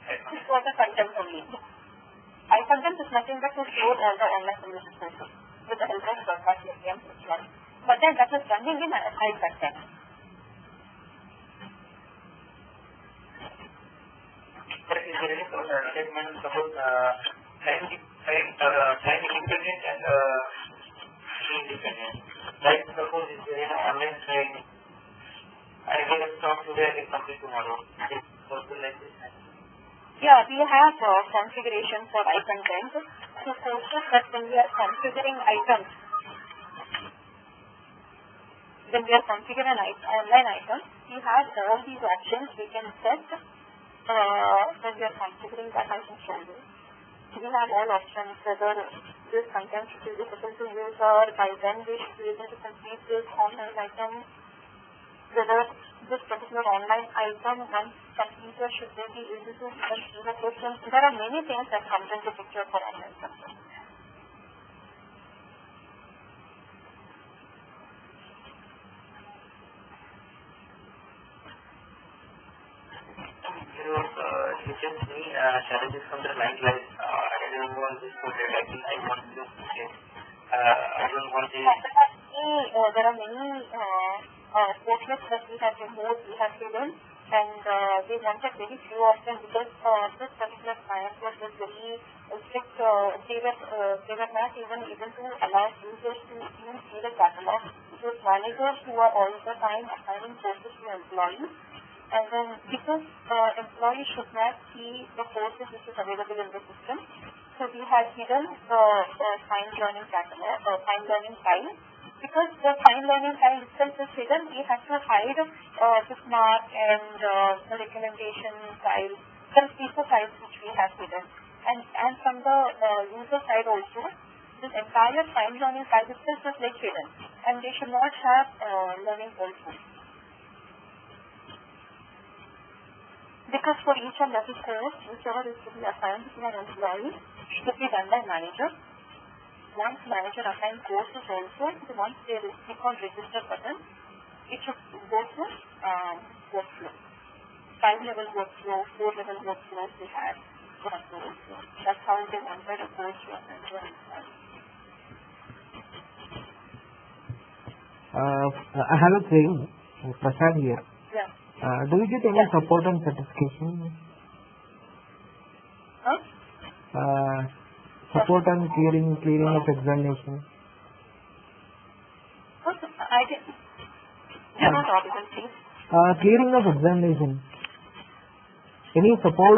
This was the content only. iContent is nothing but to store all the online resources with the help of third-party APMs as well. But then that is running in iContent. But is there any statement about time independent and independent? Like suppose if there is an online training, I will stop today and complete tomorrow. Is it possible like this? Yeah, we have configuration for iContent. So suppose that when we are configuring items, when we are configuring an online item, we have all these options we can set when we are configuring that item folder. We have all options whether this content should be visible to user, by when we should be able to complete this online item, whether this particular online item once completed should they be able to see the questions. There are many things that comes into picture for online content. You can see challenges from the client like I don't want this project, I want this project, I don't want this. There are many portlets that we have removed, we have hidden, and we wanted very few of them because this particular client was very strict. They were not even able to allow users to even see the catalog. It was managers who are all the time assigning courses to employees. And then because employees should not see the courses which is available in the system, so we have hidden the fine learning catalog, fine learning file. Because the fine learning file itself is hidden, we have to hide bookmark and the recommendation file, some feature files which we have hidden. And from the user side also, this entire fine learning file itself is like hidden, and they should not have learning also. Because for each and every course, whichever is to be assigned to an employee, should be done by manager. Once manager assigns courses also, once they click on register button, it should go to workflow. 5-level workflow, 4-level workflow we had. That's how they wanted a course to assign to an employee. I have a query. Prasad here. Yeah. Do you get any support and certification? Huh? Support and clearing of examination. I didn't. You're not audible, please. Clearing of examination. Any support?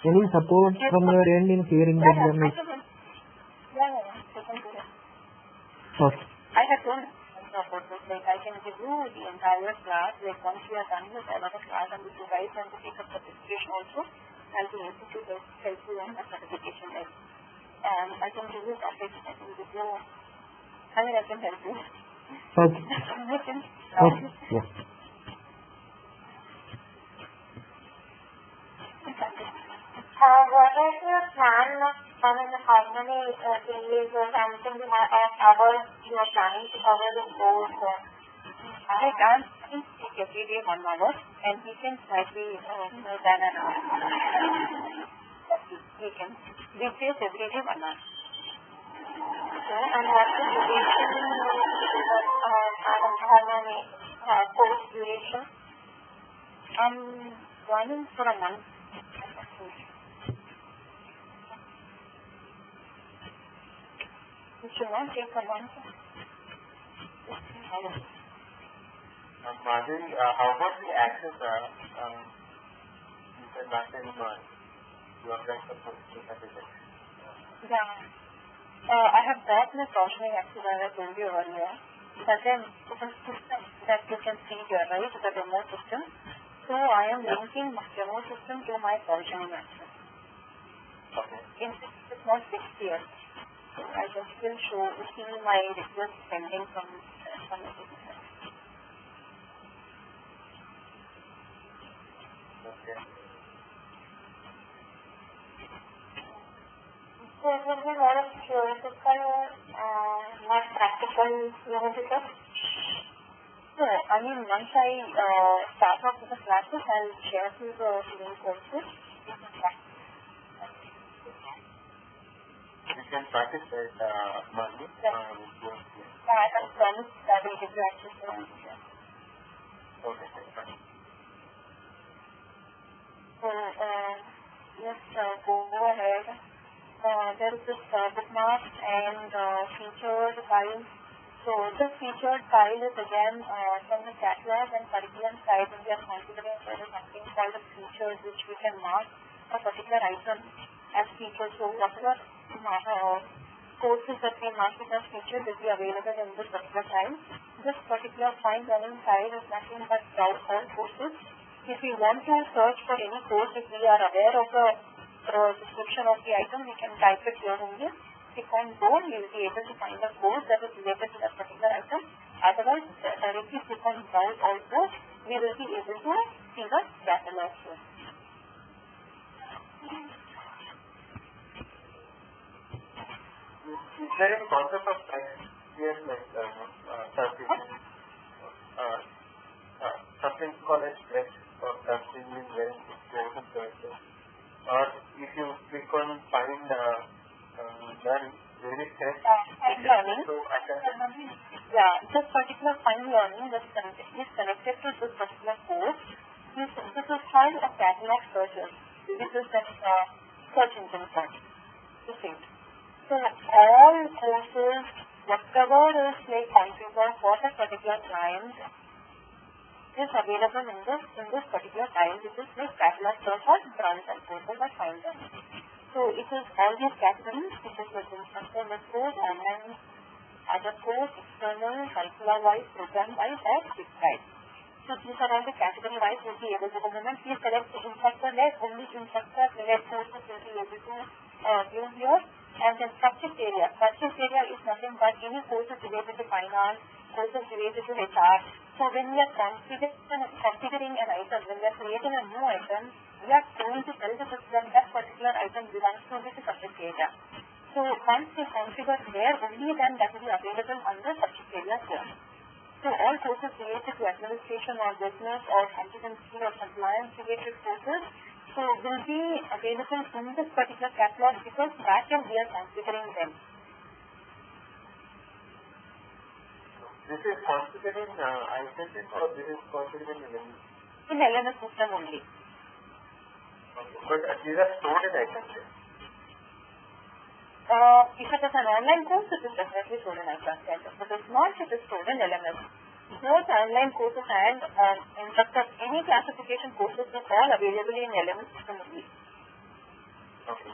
Any support from your end in clearing the examination? Yeah. I can do that. Okay. I have done about this. Like I can give you the entire class. Like once we are done with all of the class and if you guys want to take a certification also, I'll be able to help you on the certification. Like I can give you topics. I can give you. I can help you. Okay. Okay. Yeah. What is your plan of how many days or something of hours you are planning to cover this course? I can take every day 1 hour and we can slightly more than an hour. We can replace every day 1 hour. Okay, and what is the duration and how many course duration? I'm running for a month. It should not take a month. Madhuri, how about the access? You said last time you are going to put certificate. Yeah. I have got my functioning access as I told you earlier. But then it is system that you can see here, right? The demo system. So I am linking my demo system to my functioning access. Okay. It's not fixed yet. So I can still see my request pending from the business. Okay. So it will be more of theoretical, not practical, you want to say? So, I mean, once I start off with the classes, I'll share through the link courses. You can practice it Monday. I can promise that I will give you access to the teacher. Okay, fine. So, let's go ahead. There is this bookmark and featured file. So, this featured file is again from the catalog and curriculum side. We are considering there is something called a features which we can mark a particular item as features. So, whatever courses that we mark it as features will be available in this particular file. This particular fine learning file is nothing but browse all courses. If we want to search for any course, if we are aware of the description of the item, we can type it here only. Click on go, you will be able to find a course that is related to that particular item. Otherwise, directly click on browse also, we will be able to see the catalog here. Is there any concept of text here, like something called as text or something in where it goes and searches? Or if you click on find learning, there is text. Fine learning. So I can. Yeah, this particular fine learning is connected to this particular course. This is called a catalog searcher. This is that search engine part. The same. So all courses, whatever is like configured for that particular client, is available in this particular file, which is like catalog search or branch and courses or find them. So it is all these categories, which is like instructor course, online, other course, external, curricular wise, program wise, or fixed wise. So these are all the category wise will be able to. The moment we select the instructor led, only instructor led courses will be able to view here. And then subject area. Subject area is nothing but any courses related to finance, courses related to HR. So when we are configuring an item, when we are creating a new item, we are going to tell the system that particular item belongs to the subject area. So once we configure there, only then that will be available under subject area here. So all courses related to administration or business or competency or compliance related courses will be available in this particular catalog because that and we are configuring them. This is configured in item or this is configured in LMS? In LMS system only. Okay. But these are stored in items. If it is an online course, it is definitely stored in item. If it is not, it is stored in LMS. Both online courses and any classification courses are all available in LMS system only. Okay.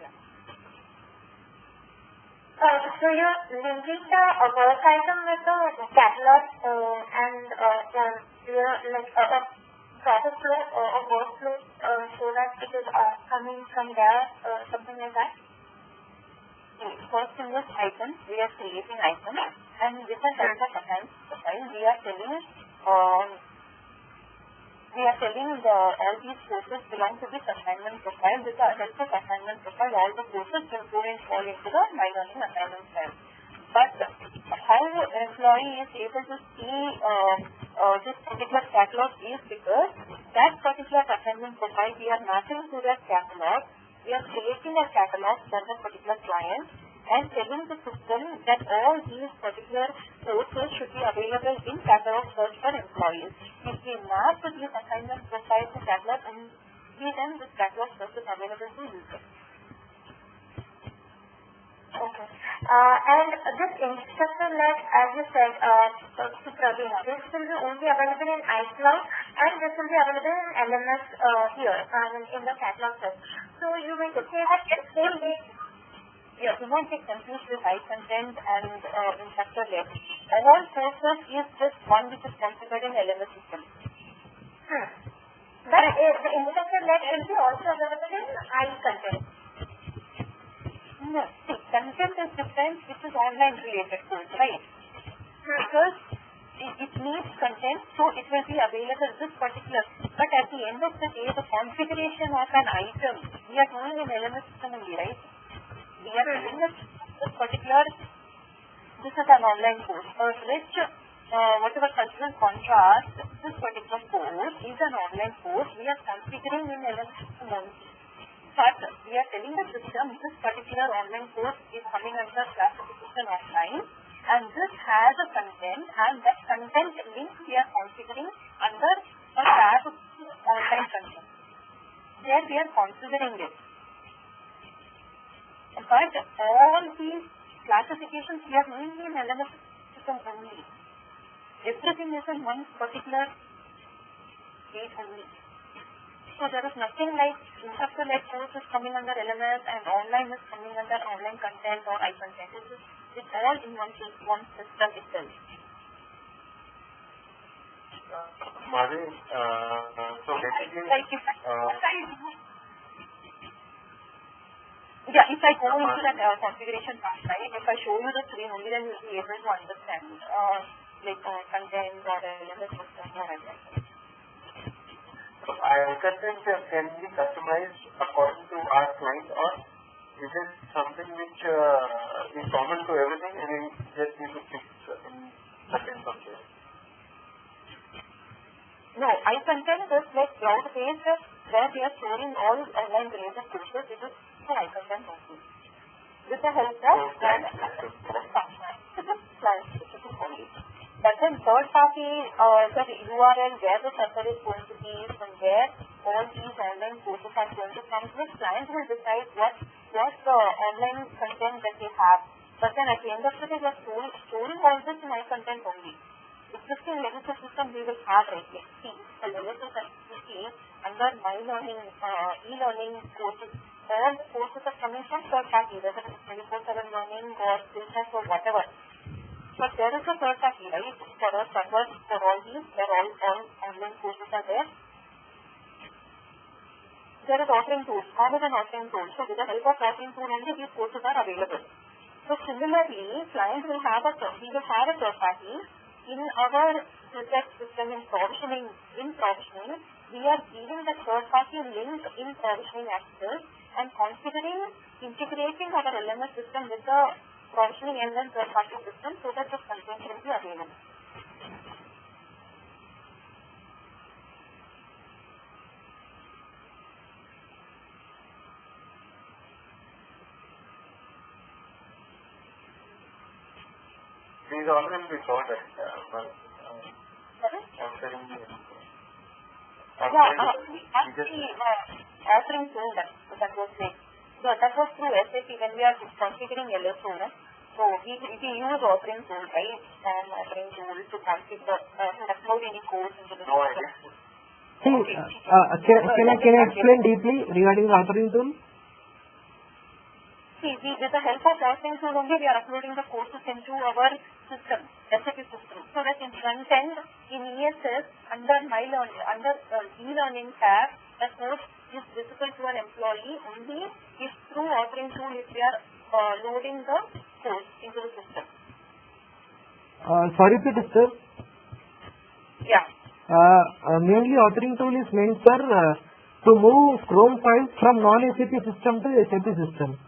Yeah. So you're linking the work item with the catalog and you're like a process flow or a workflow so that it is coming from there, something like that? First in this item, we are creating items and with the help of assignment profile, we are telling all these courses belong to this assignment profile. With the help of assignment profile, all the courses will go and fall into the my learning assignment file. But how the employee is able to see this particular catalog is because that particular assignment profile we are matching to that catalog. We are creating a catalog for the particular client and telling the system that all these particular courses should be available in catalog search for employees. If we map these assignment profiles to catalog, then this catalog search is available to users. Okay. And this instructor-led, as you said, this will be only available in iCloud and this will be available in LMS here in the catalog search. So you will say that it's same way. Yeah, do not get confused with high content and instructor-led. All courses is just one which is configured in LMS system. But the instructor led will be also available in iContent. No, see, content is different, which is online related course, right? Because it needs content, so it will be available this particular. But at the end of the day, the configuration of an item, we are doing in LMS system only, right? We are doing this particular, this is an online course, for which whatever cultural contrast, this particular course is an online course. We are configuring in LMS system only. But we are telling the system this particular online course is coming under classification offline, and this has a content, and that content link we are configuring under a tab online content. There we are configuring it. But all these classifications we are doing in LMS system only. Everything is in one particular page only. So there is nothing like instructor-led course is coming under LMS and online is coming under online content or iContent. It's all in one system itself. Madhu, so basically, if I go into that configuration part, right, if I show you the screen only, then you'll be able to understand content or LMS system or iContent. So iContent can be customized according to our client, or is it something which is common to everything and we just need to fix in certain subjects? No, iContent is like cloud-based where we are storing all online related courses. It is for iContent only. With the help of client specific only. But then third party, the URL where the server is going to be, from where all these online courses are going to come, the client will decide what the online content that they have. But then at the end of the day, we are storing all this in iContent only. Existing legacy system we will have right here. See, the legacy system under my learning, e-learning courses, all the courses are coming from third party, whether it is 24/7 learning or business or whatever. But there is a third party, right? For our servers, for all these, where all online courses are there. There is authoring tool, all is an authoring tool. So with the help of authoring tool only these courses are available. So similarly, client will have a third party. In our project system in provisioning, we are giving the third party link in provisioning access and integrating our LMS system with the provisioning and then third party system so that the content will be available. These already we saw that, but authoring tool that was like, so that was through SAP when we are configuring LSO. So we use authoring tool, right? Authoring tool to configure, to upload any codes into the system. Can I explain deeply regarding the authoring tool? See, with the help of authoring tool only, we are uploading the courses into our system, SAP system. So that in front end, in ESS, under my learning, under e-learning tab, the course is visible to an employee only if through authoring tool if we are loading the course into the system. Sorry to disturb. Yeah. Mainly authoring tool is meant for to move Chrome files from non-SAP system to SAP system.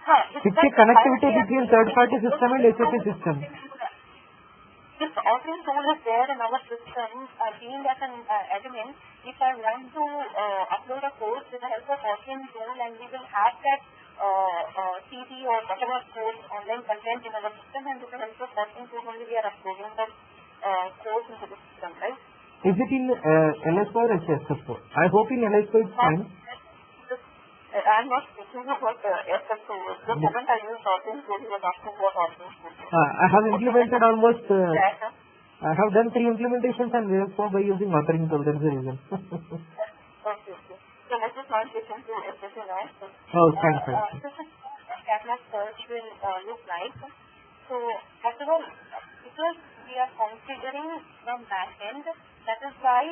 It's a connectivity between third-party system and SAP system. This authoring tool is there in our system. Being as an admin, if I want to upload a course with the help of authoring tool, and we will have that CD or whatever course online content in our system, and with the help of authoring tool only we are uploading the course into the system, right? Is it in LSO or SFO? I hope in LSO it's fine. I'm not speaking about SFO. The moment I use authoring tool, you were asking about authoring tool. I have implemented almost. I have done 3 implementations and therefore by using authoring tool. That's the reason. Okay. So let us now get into SFO now. Oh, fine. This is catalog search will look like. So first of all, because we are configuring from back end, that is why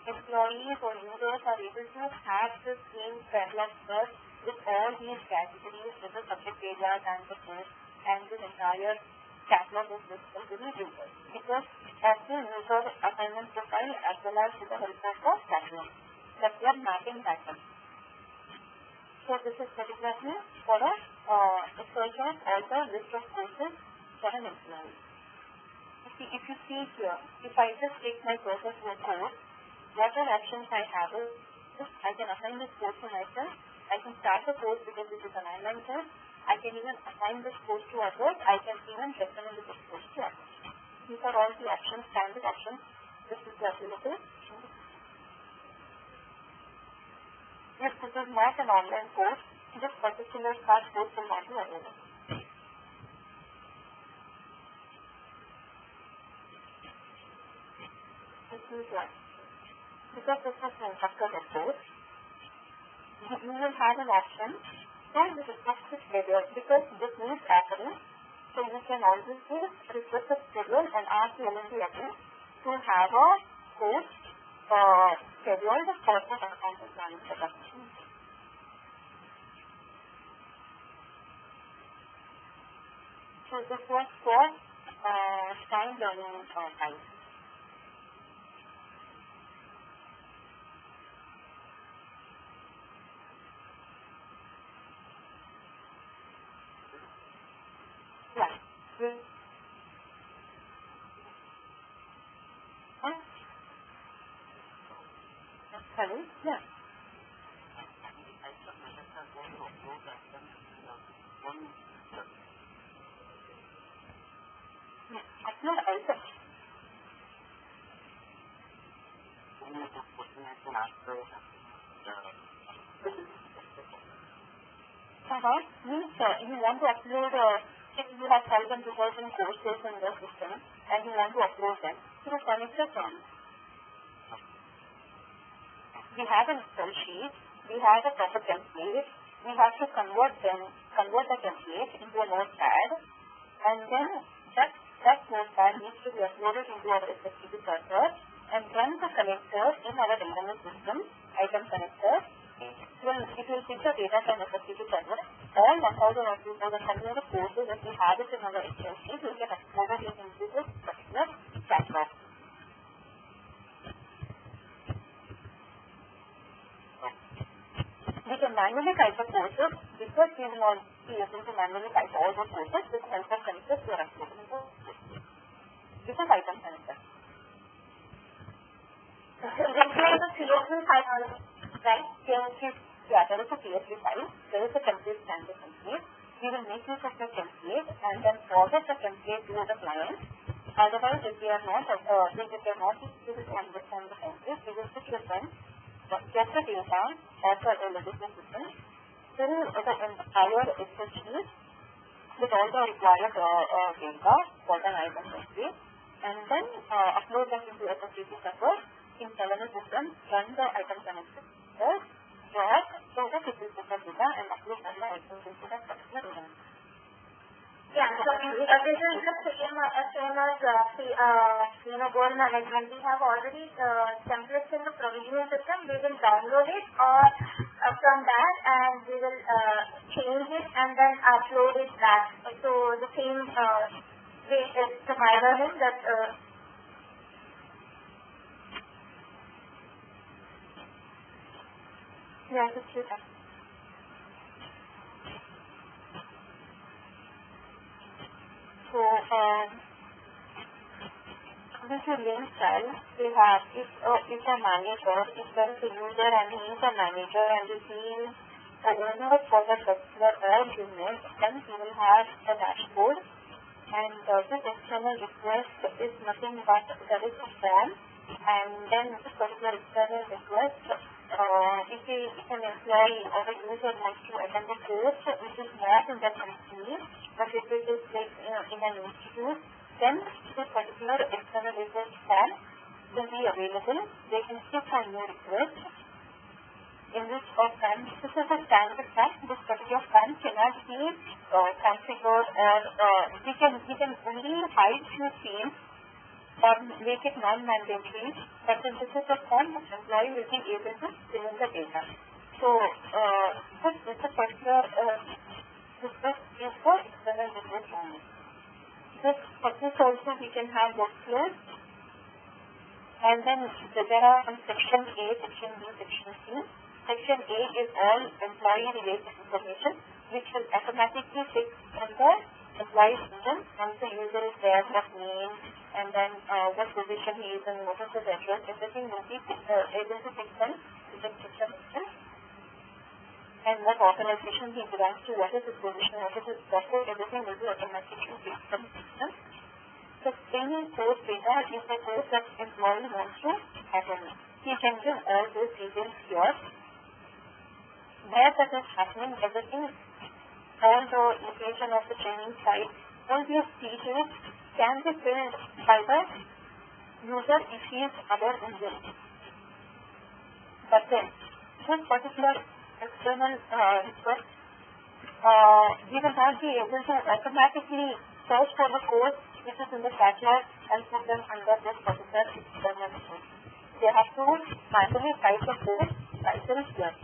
employees or users are able to have the same catalog first with all these categories with the subject areas and the course, and this entire catalog is visible to the user because of the user assignment profile as well as with the help of the catalog that we are mapping pattern. So this is particularly for a search of all the list of courses for an employee. If you see here, if I just take my cursor to a course, what are options I have is I can assign this course to myself. I can start the course because this is an online course. I can even assign this course to others. I can even recommend this course to others. These are all the options, standard options. This is available. If this is not an online course, this particular class course will not be available. This is one. Because this is an instructor course, you will have an option and this is the schedule because this needs happening. So you can always request a schedule and ask the LMD admin to have a course scheduled for the accounting planning setup. So this was for time learning time. Hello? Yeah. Upload item. Means you want to upload if you have 1,000 to 2,000 courses in the system and you want to upload them, you connect the form. We have an Excel sheet, we have a proper template, we have to convert the template into a notepad, and then that notepad needs to be uploaded into our SAP server, and then the connector in our LMS system, item connector, it will pick the data from the SAP server. All 1,000 or 2,000 courses that we have it in our Excel sheet, we can upload it into this particular catalog. We can manually type the courses because we will not be able to manually type all the courses with help of connectors we are uploading into this is item connector. This is the CSV file, right? Yeah, there is a CSV file. There is a template standard template. We will make use of the template and then forward the template to the client. Otherwise, if we are not able to understand the template, we will switch with them. Get the data of the legacy system, fill the entire Excel sheet with all the required data for the item template, and then upload them into SAP server in LMS system, run the item connector, drag the SAP system data, and upload all the items into that particular event. Yeah, so this is the same as goal management. We have already templates in the provisioning system. We will download it or from that, and we will change it and then upload it back. So the same way is the mirroring that. Yeah, just do that. So, this is link style. We have, if a manager, if there is a user and he is a manager and he is the owner for the particular unit, then he will have a dashboard. And this external request is nothing but there is a form, and then this particular external request, if an employee or a user wants to attend the course which is not in the company, but if it is like in an institute, then this particular external request form will be available. They can click on new request. In this form, this is a standard form. This particular form cannot be configured, or we can only hide few fields or make it non-mandatory, but this is a form that employee will be able to fill in the data. So this is a particular request is for external request only. For this also we can have workflows, and then there are some section A, section B, section C. Section A is all employee related information which will automatically fit on the employee system once the user is there, what name, and then what position he is and what is his address. Everything will be able to fix them to the system itself. And what organization he belongs to, what is his position, what is his software, everything will be automatically fixed from the system. The training course data is the course that employee wants to attend. He can give all those details here. Where that is happening, everything, all the location of the training site, all these details can be filled by the user if he is aware in this. But then, this particular external request, we will not be able to automatically search for the course which is in the catalog and put them under this particular external request. They have to manually type the course title here.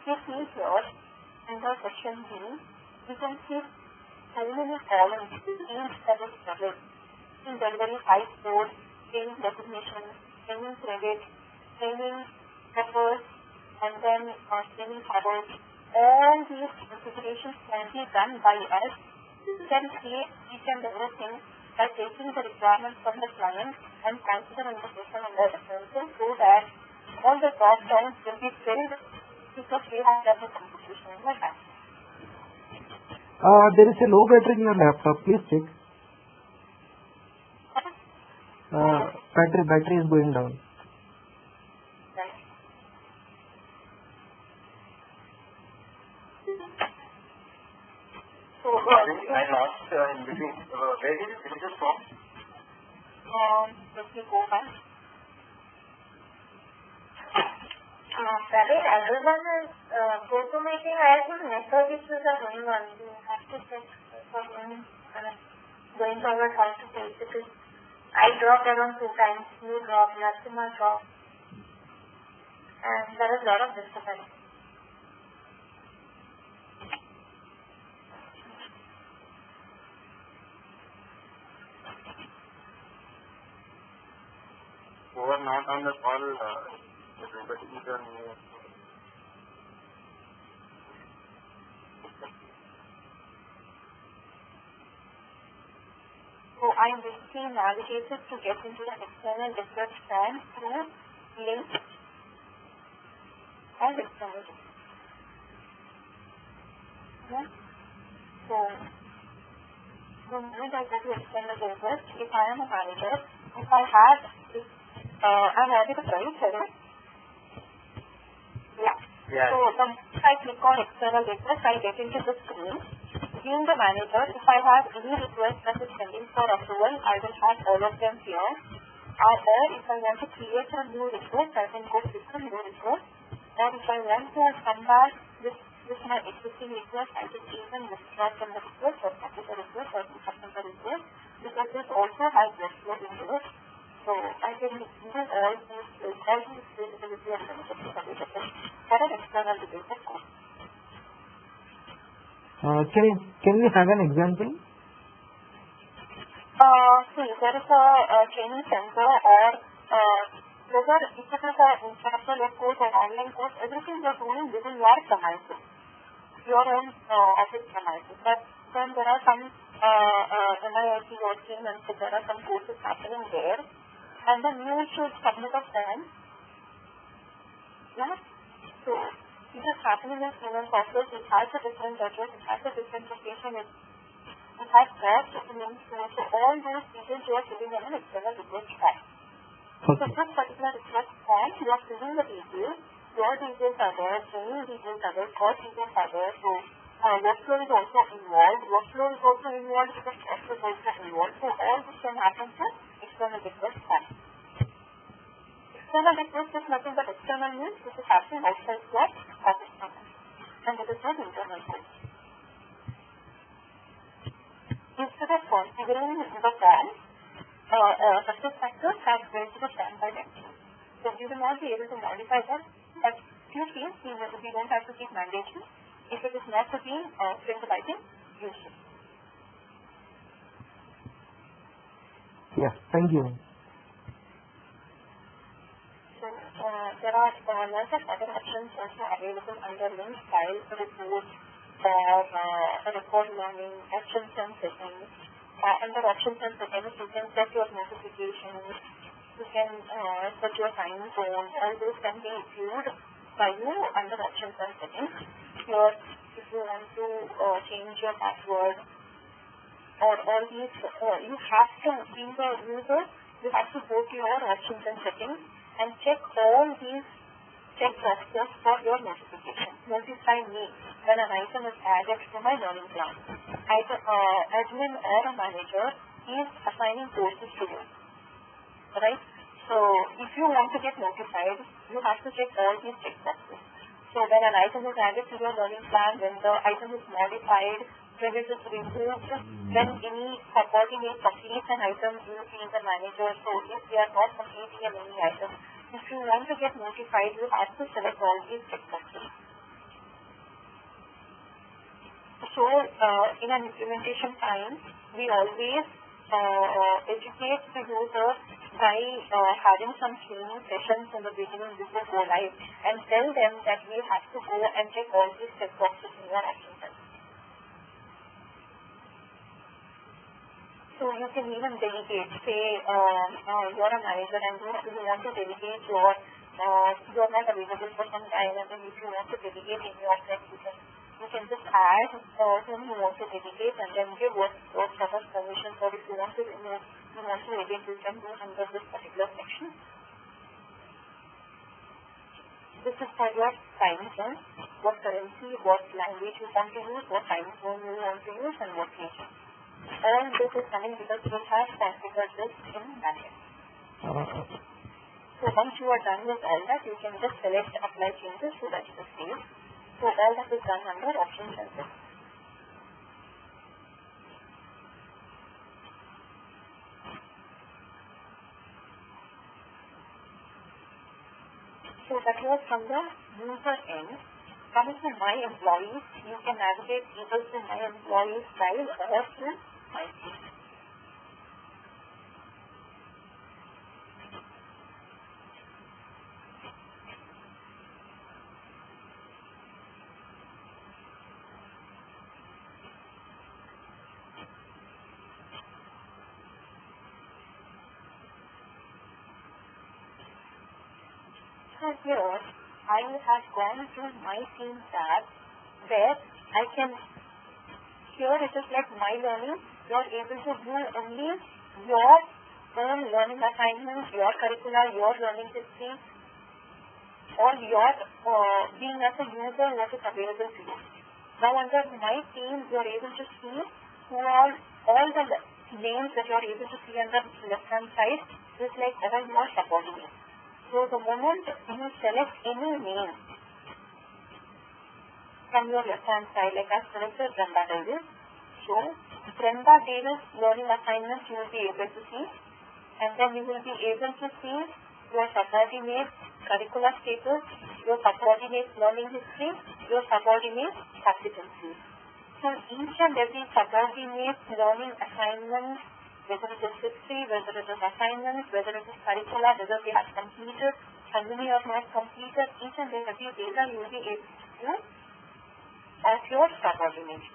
You see here in the section B, you can see so many columns, training service credit, in delivery type code, training designation, training credit, training efforts, and then training hours. All these configurations can be done by us. We can create each and everything by taking the requirements from the client and considering the system and the references so that all the drop downs will be filled because we have done the configuration in the back. There is a low battery in your laptop. Please check. Battery is going down. So I lost in between. Where did you finish this from? Let me go back. Pradeep, everyone is go-to-meeting. I think network issues are going on. You have to check for going forward how to face it. Because I dropped around 2 times. You dropped, Narsima dropped. And there is a lot of disturbance. Who are not on the call, everybody is on mute. So I am basically navigated to get into the external request form through link and external request. Yeah. So the moment I go to external request, if I am a manager, if I have this, I'm already the right, right? Yeah. Yeah. So the moment I click on external request, I get into the screen. Being the manager, if I have any request that is pending for approval, I will have all of them here. Or if I want to create a new request, I can go click on new request. Or if I want to come back with my existing request, I can even withdraw from the request or copy the request or submit the request, because this also has workflow into it. So I can use all these capability and benefits for an external related course. Can we have an example? See, there is a training center or whether if it is an international course or online course, everything you are doing within your premises, your own office premises. But then there are some NIIT working and so there are some courses happening there, and then you should submit a form. Yeah. So it is happening in human office. It has a different address. It has a different location. It has cost links to it. So all those details you are filling in an external request form. So this particular request form, you are filling the details. Your details are there. Training details are there. Cost details are there. So workflow is also involved. Workflow is also involved because cost is also involved. So all this can happen through external request form. external request is nothing but external means which is happening outside your office premises. And it is not internal code. Instead of configuring the form, SuccessFactors has built the form by themselves. So you will not be able to modify that, but few things we don't have to keep mandatory. If it is not to be simple, I think use it. Yes, thank you. So there are lots of other options also available under link file, report, or record learning, actions and settings. Under options and settings, you can set your notifications, you can set your time zone, all those can be viewed by you under options and settings. Here, if you want to change your password or all these, you have to, being the user, you have to go to your options and settings and check all these check boxes for your notification. Notify me when an item is added to my learning plan. Admin or a manager is assigning courses to you. Right? So, if you want to get notified, you have to check all these check boxes. So, when an item is added to your learning plan, when the item is modified, when it is removed, when any subordinate completes an item, you see the manager. So, if they are not completing any item, if you want to get notified, you have to select all these check boxes. So, in an implementation time, we always educate the user by having some training sessions in the beginning before go live and tell them that we have to go and check all these check boxes in your action plan. So you can even delegate, say you're a manager and you want to delegate you're not available for some time, and then if you want to delegate any of them, you can just add whom you want to delegate and then give what sort of permissions, or if you want to remove, you want to edit, you can do under this particular section. This is for your time zone, what currency, what language you want to use, what time zone you want to use, and what region. All this is coming because we have configured this in backend. So once you are done with all that, you can just select apply changes to that save. So all that is done under options and settings. So that was from the user end. Coming to my employees, you can navigate either to my employees file or to my team. So here, I have gone to my team tab where I can, here it is like my learning, you are able to view only your own learning assignments, your curricula, your learning history, or your being as a user what is available to you. Now under my team, you are able to see who are all the names that you are able to see on the left hand side is like all your subordinates. So the moment you select any name from your left hand side, like I selected Brenda Davis, so Brenda Davis learning assignments you will be able to see, and then you will be able to see your subordinate curricular status, your subordinate learning history, your subordinate competencies. So each and every subordinate learning assignment, whether it is history, whether it is assignments, whether it is curricula, whether they have completed, how many are not completed, each and every data you will be able to view of your subordinate.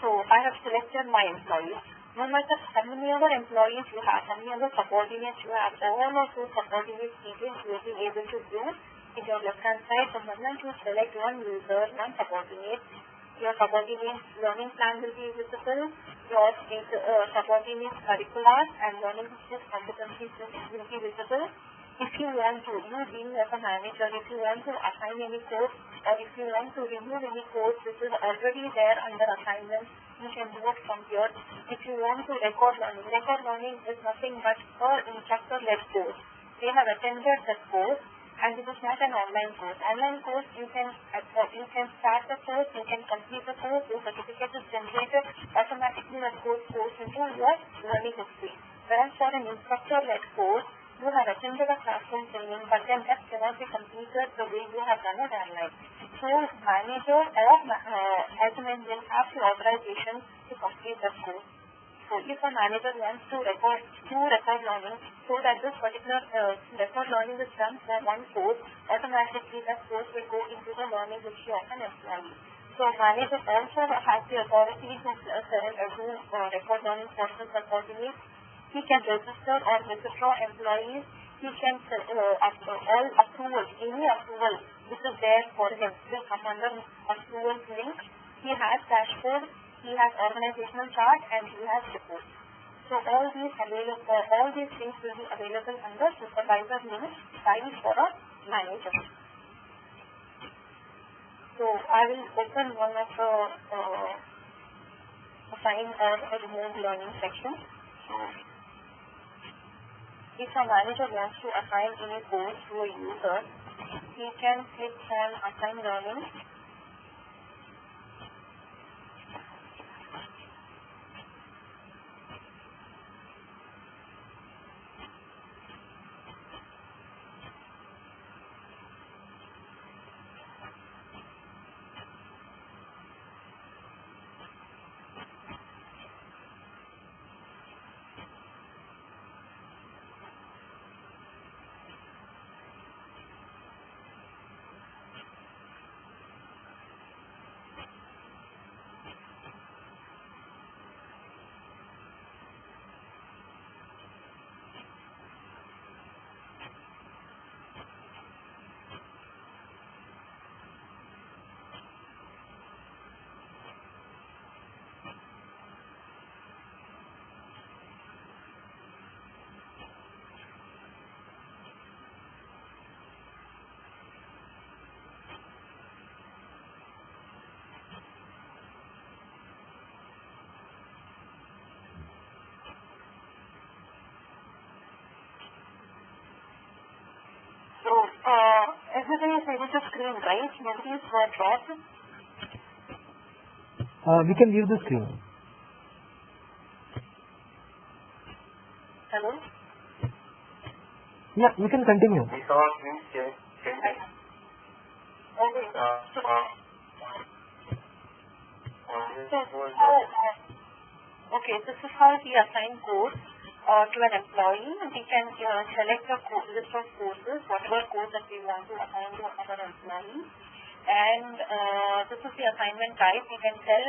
So I have selected my employees. No matter how many other employees you have, how many other subordinates you have, all of those subordinate details you will be able to view in your left hand side. The moment you select one user, one subordinate, your subordinate learning plan will be visible, your subordinate curricula and learning competencies will be visible, if you want to, you being as a manager, if you want to assign any course or if you want to remove any course which is already there under assignment, you can do it from here. If you want to record learning is nothing but an instructor-led course. They have attended that course and it is not an online course. Online course, you can start the course, you can complete the course, your certificate is generated, automatically the course goes into your learning history. Whereas for an instructor-led course, you have attended a classroom training, but then that cannot be completed the way you have done it online. So, manager or admin will have the authorization to complete the course. So, if a manager wants to record learning, so that this particular record learning is done for one course, automatically that course will go into the learning history of an employee. So, manager also has the authority to do record learning courses accordingly. He can register or withdraw employees. He can all approvals, any approval which is there for him will come under approval link. He has dashboard, he has organizational chart, and he has reports. So all these things will be available under supervisor link file for a manager. So I will open one of the assign or remove learning section. If a manager wants to assign any course to a user, he can click on Assign Learning. So, everything is able to screen, right? Nobody is dropped. We can view the screen. Hello? Yeah, you can continue. We saw screen change. Okay. Okay, this is how we assign course to an employee. We can select a list of courses, whatever course that we want to assign to our employee. And this is the assignment type. We can tell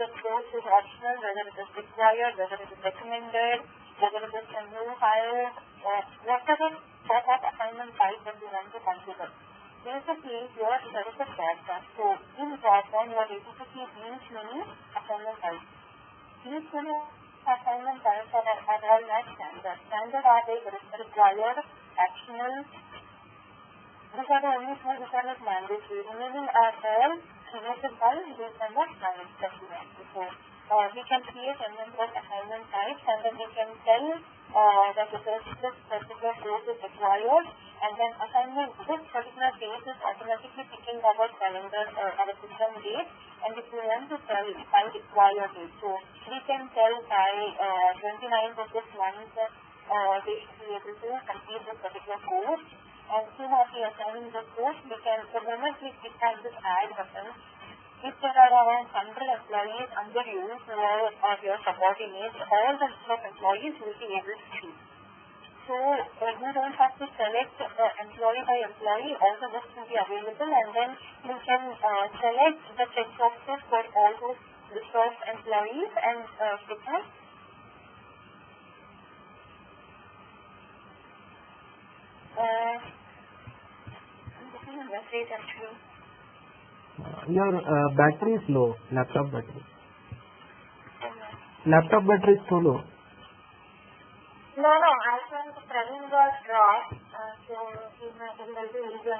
the course is optional, whether it is required, whether it is recommended, whether it is a new hire, or whatever sort of assignment type that we want to consider. Basically, here there is a drop-down. So, in drop-down, you are able to see these many assignment types. These many assignment types are all not standard. Standard are they required, optional. These are the only two which are not mandatory. Remaining are all created by based on the assignment that we want to. So, we can create a number of assignment types and then we can tell that this particular course is required, and then assignment, this particular date is automatically picking our calendar, our system date, and if we want to tell by required date, so we can tell by 29th of this month, they should be able to complete this particular course, and soon after assigning the course, we can, the moment we click on this add button, if there are around 100 employees under you who are your subordinates, all the employees will be able to see. So, you don't have to select employee by employee, all the lists will be available, and then you can select the checkboxes for all those list of employees and click on this is a message actually. Your battery is low, laptop battery. Laptop battery is too low. No, I think Praveen got dropped. So, it will be easier.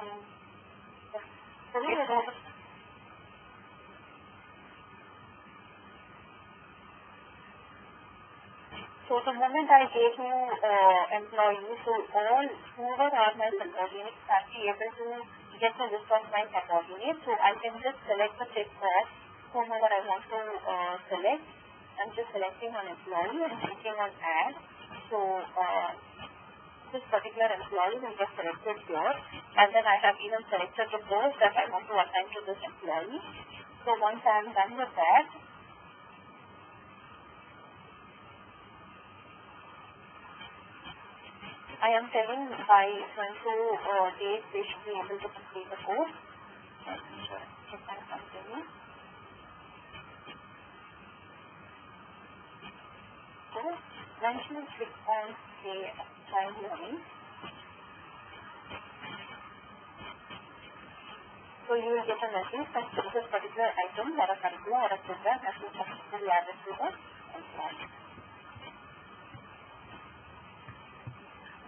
So the moment I gave you employees, so all whoever are my subordinates are able to get the list of my subordinates. So I can just select the check box whomever I want to select. I'm just selecting an employee and clicking on add. So this particular employee will get selected here, and then I have even selected the post that I want to assign to this employee. So once I am done with that, I am telling by 22 days they should be able to complete the course. So once you click on the child learning, so you will get a message that this particular item or a curriculum or a program has been successfully added to the employee.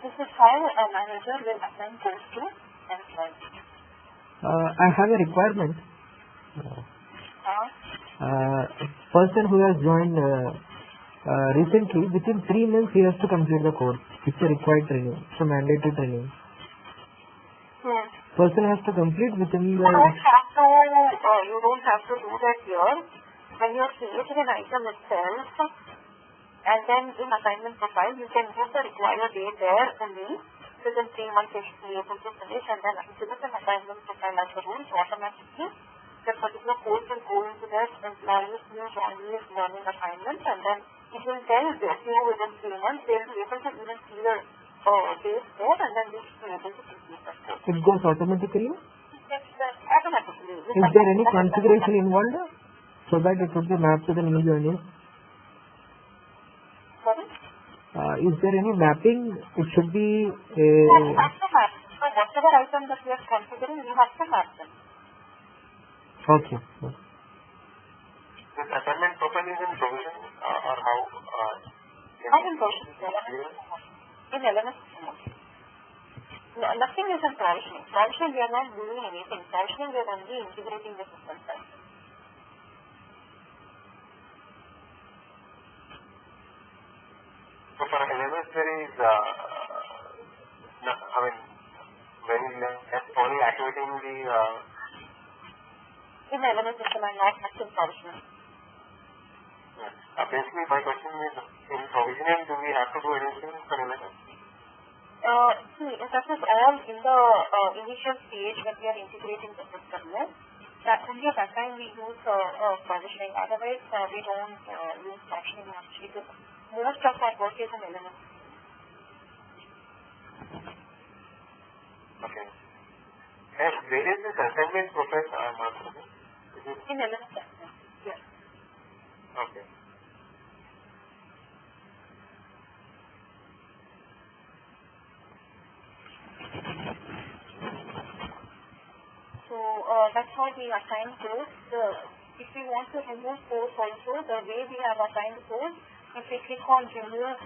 This is how a manager will assign course to employees. I have a requirement. Person who has joined recently, within 3 months he has to complete the course. It's a required training, it's a mandatory training. Person has to complete within the... You don't have to do that here. When you are creating an item itself, and then in assignment profile, you can give the required date there only. Within 3 months, you should be able to finish, and then if you look at assignment profile as a rule, so automatically the particular course will go into that employee's new joinee's learning assignment, and then it will tell you within 3 months, they will be able to even see the dates there, and then they should be able to complete that course. It goes automatically? Yes, automatically. Is there any configuration involved so that it would be mapped to the new joinees? Sorry? Is there any mapping? It should be a... You have to map. So whatever item that you are configuring, you have to map them. Okay. This assignment profile is in provision or how? How in provision? In LMS. No, nothing is in provisioning. Provisioning, we are not doing anything. Provisioning, we are only integrating the system side. So for LMS, there is, very less only activating the... In LMS system, I am not active provisioning. Basically, my question is, in provisioning, do we have to do anything for LMS? See, that is all in the initial stage when we are integrating the system. Yes? That only at that time we use provisioning. Otherwise, we don't use provisioning much because most of our work is in LMS. Okay. And where is this assignment profile? In LMS system. Yes. Okay. So that's how we assign course. If we want to remove course also, the way we have assigned course, if we click on remove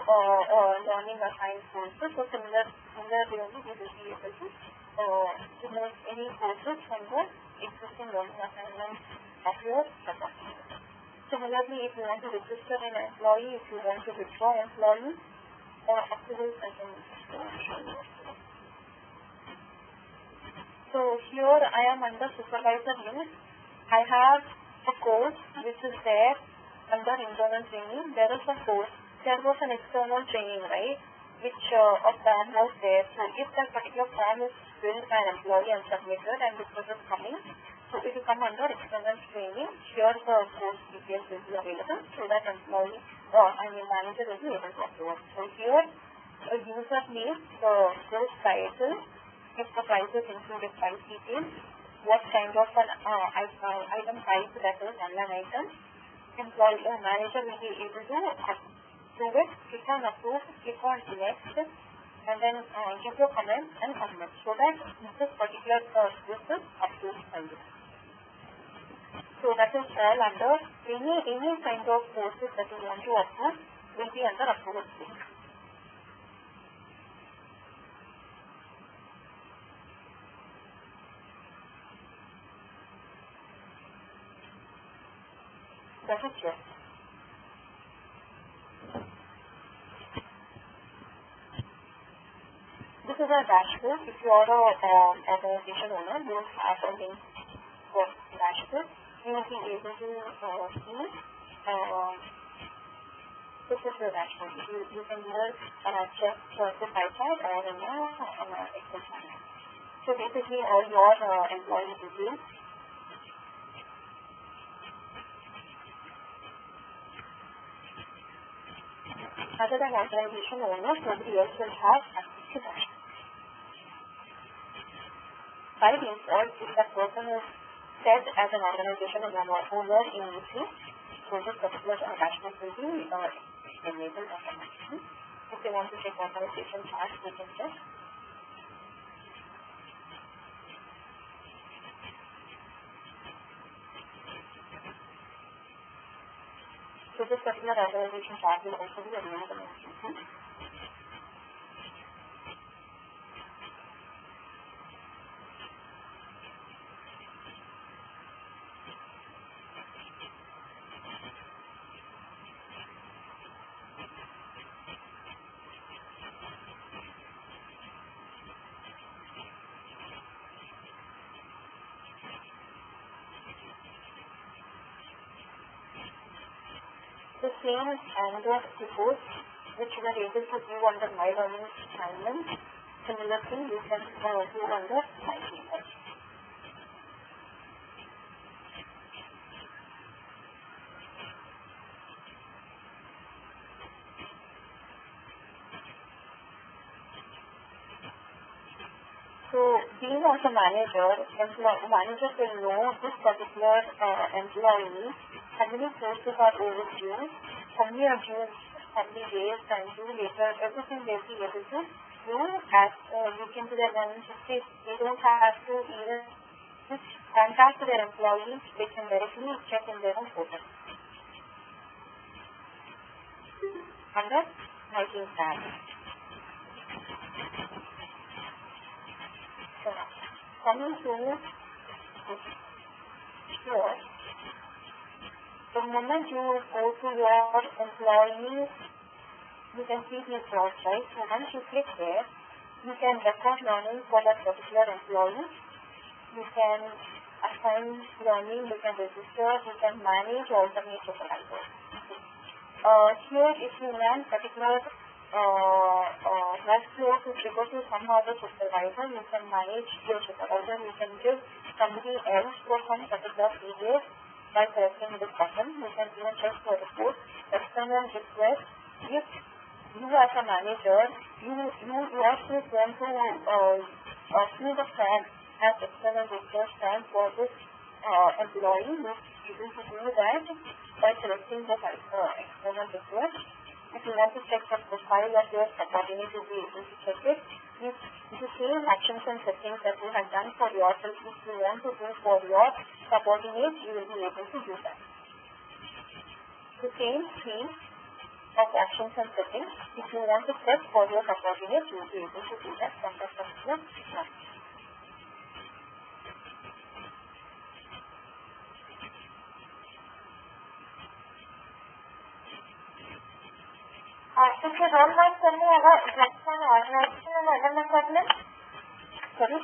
learning assigned courses, so similarly only we will be able to remove any courses from the existing learning assignments of your subordinate. Similarly, if you want to register an employee, if you want to withdraw employee, approvals I can show you. So here I am under supervisor list. I have a course which is there under internal training. There is a course. There was an external training, right, which a form was there. So if that particular form is filled by an employee and submitted and this is coming, so it will come under external training. Here the course details will be available so that employee manager will be able to upload. So here a user needs the course title, if the prices included price details, what kind of an item type that is online item, employee manager will be able to approve it, click on approve, click on next, and then give your comment and submit so that this particular this is approved by you. So that is all under any kind of courses that you want to approve will be under approval stage. Perfect, yes. This is a dashboard. If you are an organization owner, you have a link for dashboard. You will be able to see this is the dashboard. You can either check the pie chart or in the Excel file. So basically all your employee details. Other than organization owners, nobody else will have access to that. By default, if that person is set as an organization owner in UC, so this particular dashboard will be enabled automatically. If they want to check organization charts, they can check. So this particular organization chart will also be available in UC. The same annual report which you are able to view under My Learning assignment. Similarly, you can view under My Features. So, being as a manager, manager will know this particular employee, how many courses are overdue, how many are due, how many days, and due later, everything they'll be able to do as look into their learning history. They don't have to even contact their employees, they can directly check in their own portal. Under My Team tab. So, coming to here, the moment you go to your employee, you can see these dots, right? So once you click there, you can record learning for that particular employee. You can assign learning, you can register, you can manage alternate supervisors. Here, if you learn particular workflow to trigger to some other supervisor, you can manage your supervisor, you can give somebody else for some particular period by pressing this button. You can even check for report, external request. If you as a manager, you also want to fill the form as external request form for this employee, you able to do that by selecting the external request. If you want to check the profile of your subordinate, you will be able to check it. If the same actions and settings that you have done for yourself, if you want to do for your subordinate, you will be able to do that. The same thing of actions and settings, if you want to set for your subordinate, you will be able to do that from that particular one. If you don't mind, can we have a glance on organizational LMS segment? Sorry?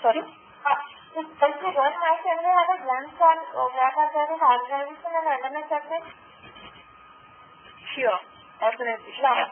Sorry? If you don't mind, can we have a glance on what are there in organizational LMS segment? Sure. Organizational.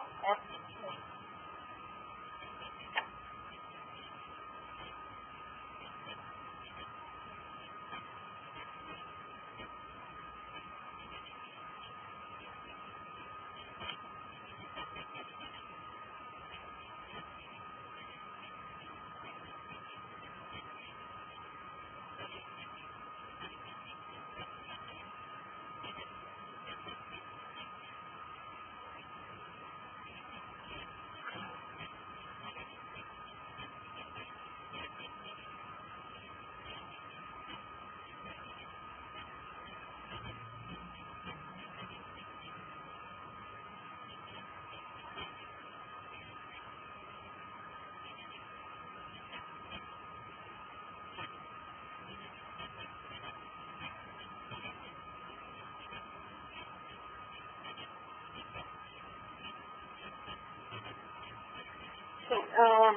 See,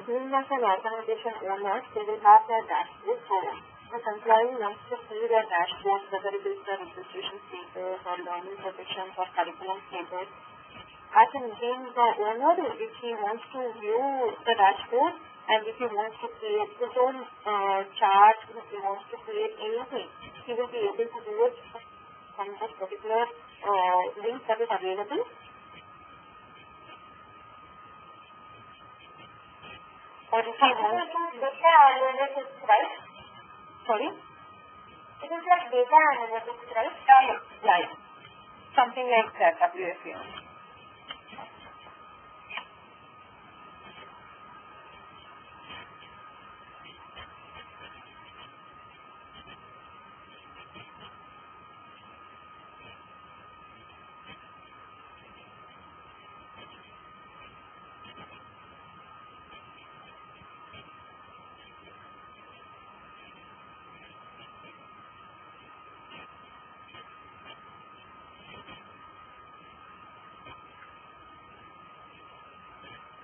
being as an organization owner, they will have their dashboard. So, if employee wants to see their dashboard, whether it is the registration status or learning projections or curriculum status, I can gain the owner if he wants to view the dashboard and if he wants to create his own chart, if he wants to create anything, he will be able to do it from this particular link that is available. Or if he wants data analytics, right? Sorry? It is like data analytics, right? Right. Something like that, WFA.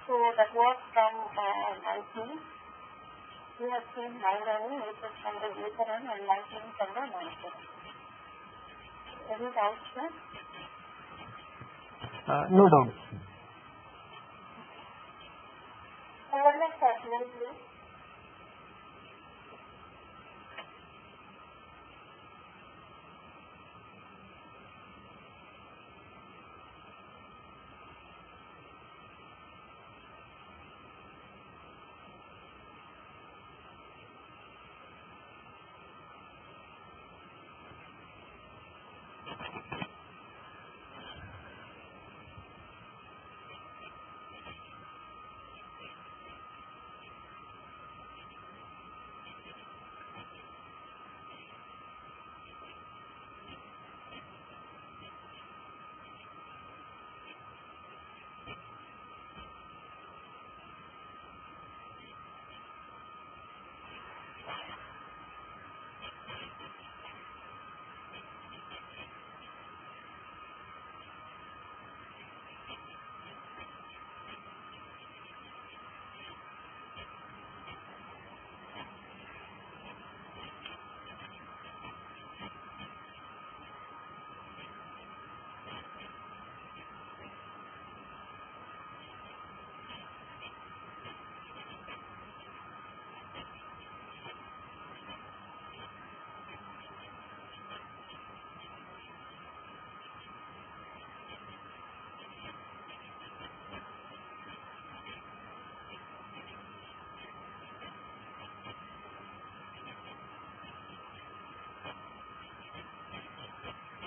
So that was from my team. We have seen my learning, which is from the user end, and my team from the manager. Any doubts here? No doubt. What is happening, please?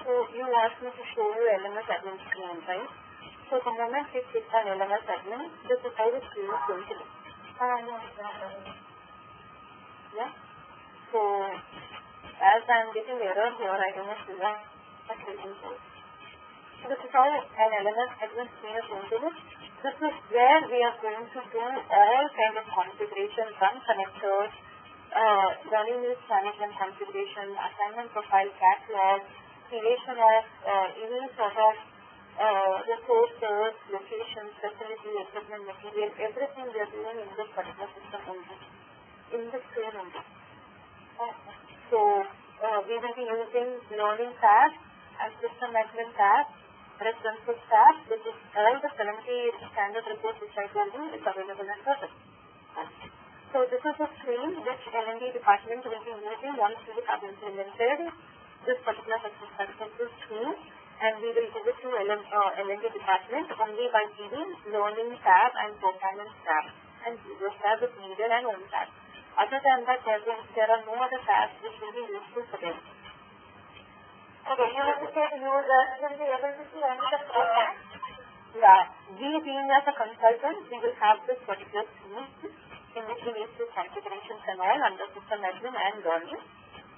So you asked me to show you LMS admin screen, right? So the moment you click on LMS admin, this is how the screen is going to look. Yeah? So as I am getting error here, I don't know if you are clicking for. So this is how an LMS admin screen is going to look. This is where we are going to do all kind of configuration, run connectors, learning needs management configuration, assignment profile catalog, creation of any sort of resources, locations, facility, equipment, material, everything we are doing in this particular system only, in this screen only. So we will be using learning tab and system admin tab, references tab, which is all the 70 standard reports which I told you is available in service. So this is the screen which L&D department will be using once we have implemented this particular SuccessFactors screen, and we will give it to L&D department only by giving learning tab and performance tab, and users tab is needed and own tab. Other than that, there are no other tabs which will be useful for them. Okay, you want to say users will be able to see only the program? Yeah, we being as a consultant, we will have this particular screen in which we need to configurations and all under system admin and learning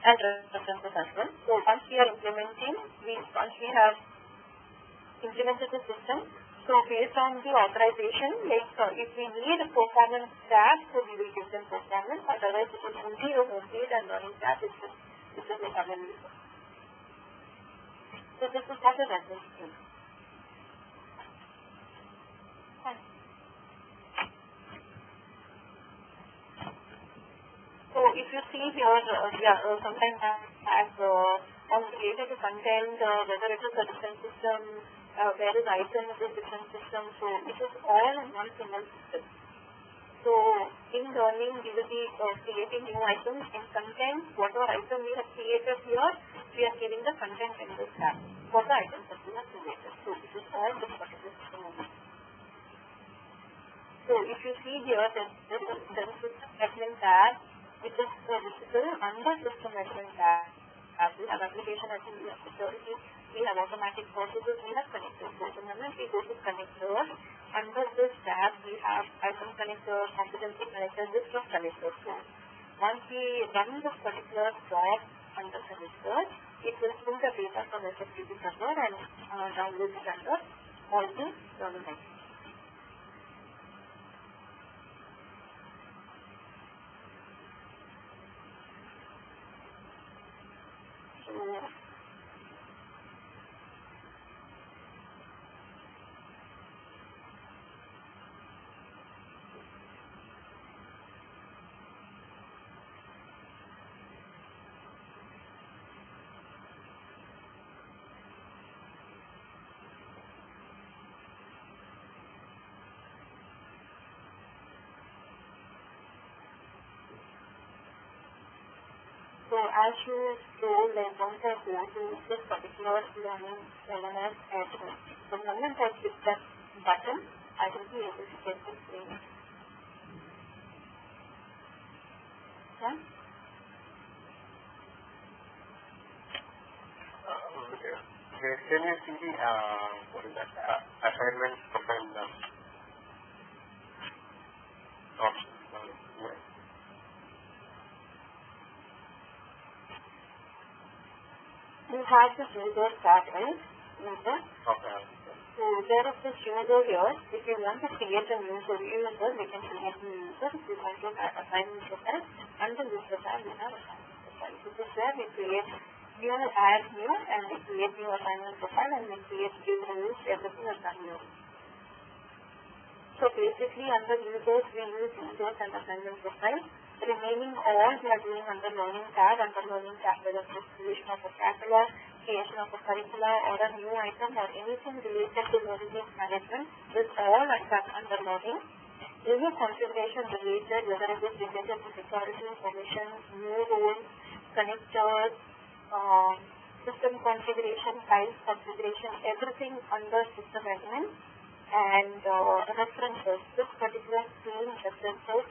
and references as well. So once we are implementing, once we have implemented the system, so based on the authorization, like if we need a performance tab, so we will give them performance, otherwise it will only a home page and learning tab which is available. So this is what is admin. you see here, sometimes as on created a content, whether it is a different system, where is item is a different system, so it is all in one single system. So in learning, we will be creating new items in content. Whatever item we have created here, we are giving the content in this tab for the items that we have created. So this is all this particular system only. So if you see here, there is system admin tab, which is visible under system admin tab. We have application admin, we have security, we have automatic processes, we have connectors. So the moment we go to connectors, under this tab we have item connector, competency connector, list of connectors. So once we run this particular job under connectors, it will pull the data from SAP server and download it under all the terminals. So as you scroll, like once I go to this particular learning LMS, the moment I click that button, I will be able to get this screen. Yeah? Can you see the what is that assignment profile? You have this user tab, right? User. Okay. So there is this user here. If you want to create a new user, we can create a new user. If you want to assign a profile, under user tab we have assignment profile. This is where we create new, add new, and we create new assignment profile, and we create new rules, everything is done here. So basically under users we use users and assignment profile. Remaining all we are doing under learning tab, whether it is creation of a curricula, creation of a curricula, or a new item, or anything related to learning management is all under learning. Any configuration related, whether it is related to security, permission, new roles, connectors, system configuration, files configuration, everything under system admin, and references. This particular screen references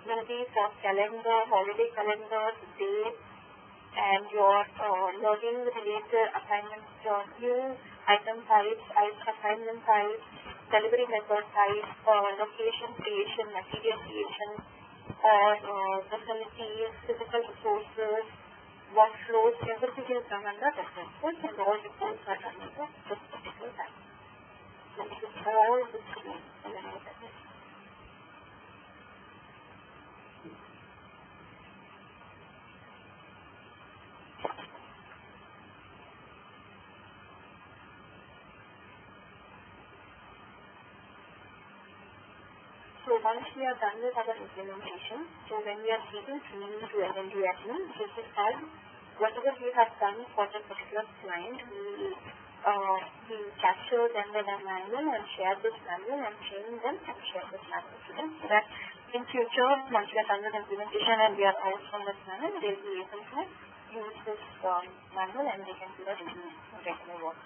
will be for calendar, holiday calendar, date, and your learning related assignment, new item types, assignment types, delivery method types, location creation, material creation, or facilities, physical resources, workflows, everything is done under references, and all reports are done under this particular tab. So this is all the screen. So once we are done with our implementation, so when we are giving training to L&D admin, this is how whatever we have done for the particular client, we capture them with a manual and share this manual and train them and share this manual to them, so that in future, once we are done with implementation and we are out from this manual, they will be able to use this manual and they can do that in regular work.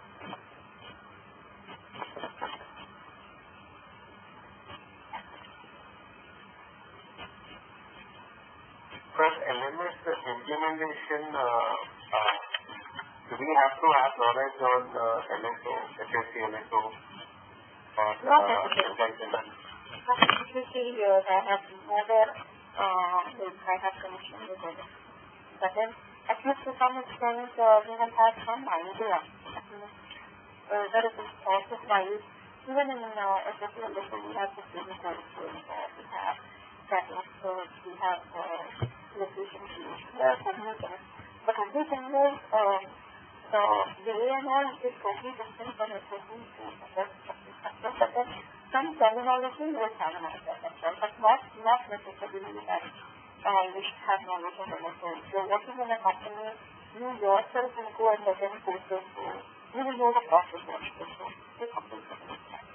For LMS implementation, do we have to have knowledge on LSO, SAP LSO, or if you see here, I have never, I have connection with it. But then, at least to some extent, we have had some idea. There is this process-wise, even in SAP LSO, we have the business services, we have catalog, we have location change. There are so many things. But everything is, the way and all is totally different from SAP but then some terminology will have an aspect as well, but not necessarily that. you should have knowledge of LSO. So working in a company, you yourself will go and attend courses, so you will know the process what you can do. This happens at this time.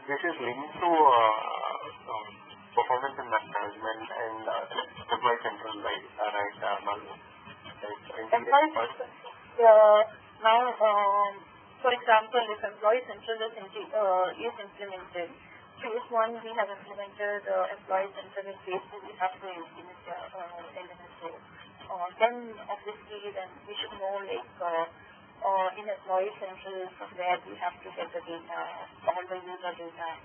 This is linked to performance and management and employee central, right? Malu? Now, for example, if employee central is implemented, phase 1 we have implemented employee central, in phase 2 we have to implement LMS. Then obviously then we should know in employee central from where we have to get the data, all the user data,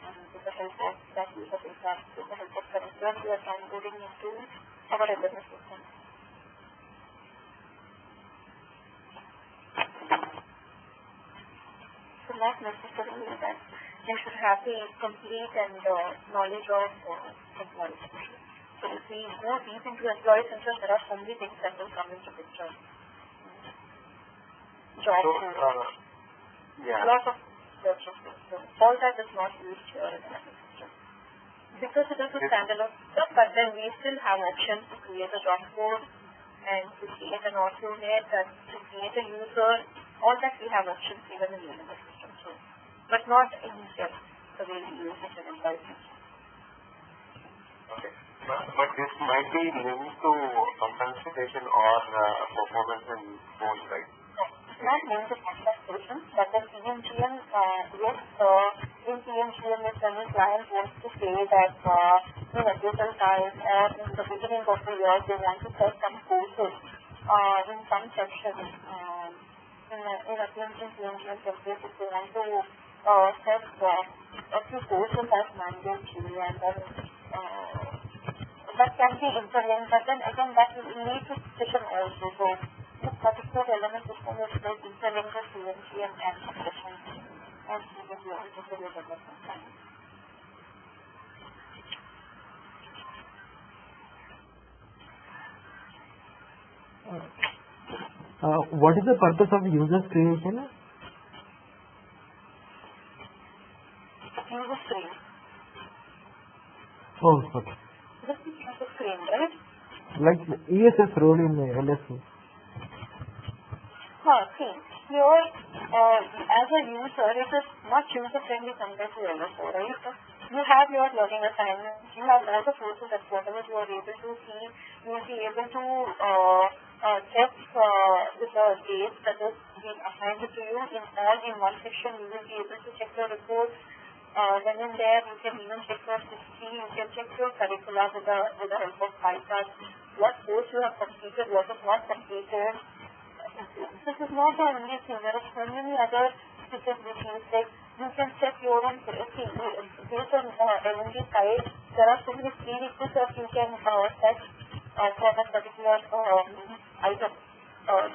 and with the help of that user data, with the help of curricula, we are downloading into our LMS system. So not necessarily that you should have the complete and knowledge of employee central. So if we go deep into employee central, there are so many things that will come into picture. Job, lots of systems. All that is not used here in the system. Because it is a standalone system, but then we still have options to create a job code and to create an auto-net and to create a user. All that we have options even in the LMS system. So, but not in depth the way we use it in employee system. Okay. But this might be linked to compensation or performance in both, right? Not linked to compensation, but the PMGM, yes, in PMGM if any client wants to say that in appraisal time or in the beginning of the year they want to set some courses in some section in a PMGM template, if they want to set a few courses as mandatory, and then that can be interlinked, but then again that will need to session also. So this particular LMS system is like interlinked with PMGM and session and PMGM also for your development time. What is the purpose of users creation? User screen. Oh, okay. This is user screen, right? Like ESS role in LSU. See, here as a user, it is much user-friendly compared to LSO, right? You have your learning assignments, you have all the sources that whatever you are able to see, you will be able to check with the dates that is being assigned to you in one section. You will be able to check your reports. Then in there, you can even check your history, you can check your curricula with the help of PyCharts, what course you have completed, what is not completed. This is not the only thing. There are so many other capabilities. Like you can set your own based on LMD side. There are so many prerequisites that you can set for that particular item.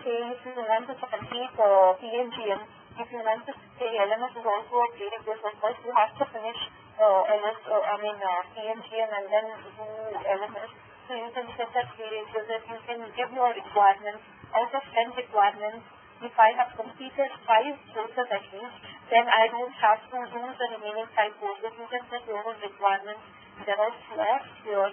Say if you want to complete PMGM, if you want to say LMS is also a prerequisite, first you have to finish PMGM and then do LMS. So you can set that prerequisite. You can give your requirements. Out of 10 requirements, if I have completed 5 courses at least, then I don't have to do the remaining 5 courses. You can set your own requirements. There are slots here.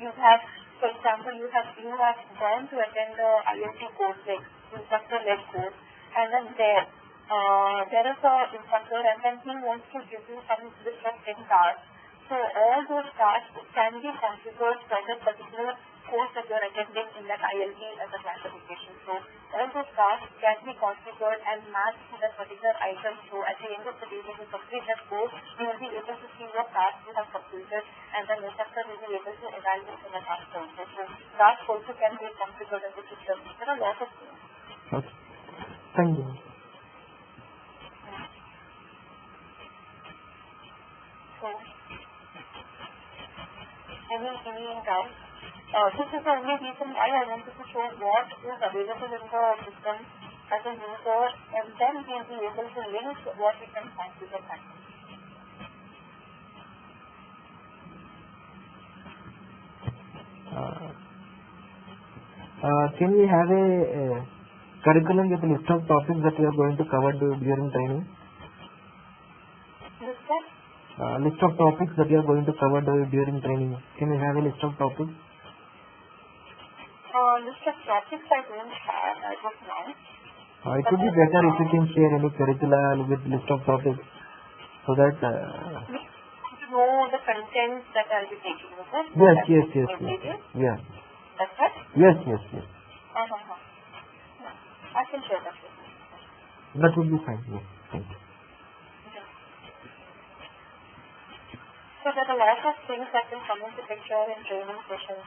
You have, for example, you have gone to attend the IoT course, like instructor-led course, and then there is an instructor, and then he wants to give you some list of 10 tasks. So all those tasks can be configured for that particular course that you are attending in that ILP as a classification. So all those tasks can be configured and matched to that particular item. So at the end of the day, when you complete that course, you will be able to see what tasks you have completed, and then the instructor will be able to evaluate for the task also. So tasks also can be configured in the system. There are lots of things. Okay. Thank you. So any doubt? This is the only reason why I wanted to show what is available in the system as a user, and then we will be able to link what we can configure back. Can we have a curriculum with a list of topics that we are going to cover during training? list of topics that you are going to cover during training. Can you have a list of topics? List of topics I don't have as of now. It would be better if you can share any curricula with list of topics so that... to know the content that I'll be taking, is it? Yes. Yeah. That's right? Yes. I can share that with you. That would be fine. Yes. Thank you. So there are a lot of things that can come into picture in training sessions.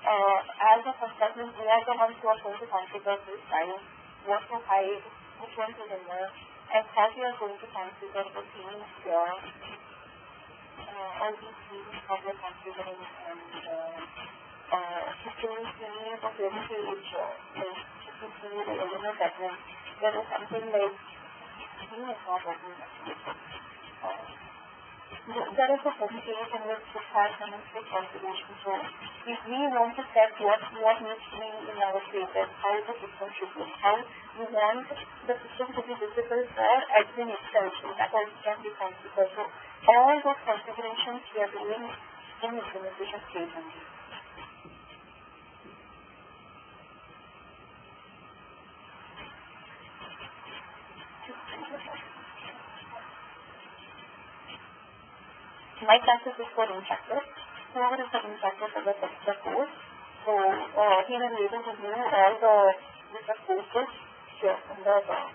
As a consultant, we are the ones who are going to configure this file, what to hide, which one to remove, and how we are going to configure the themes here. All these themes how we are configuring and systems themes of every page, systems themes of element segment. There is something like theme is not open. There is a home page in which it has some strict configuration. So if we want to set what needs to be in our pages, how the system should look, how we want the system to be visible for admin extension, that also can be configured. So all those configurations we are doing in implementation stage only. My classes is for instructors. Whoever is the instructor for the course. So he will be able to view all the courses here in the class.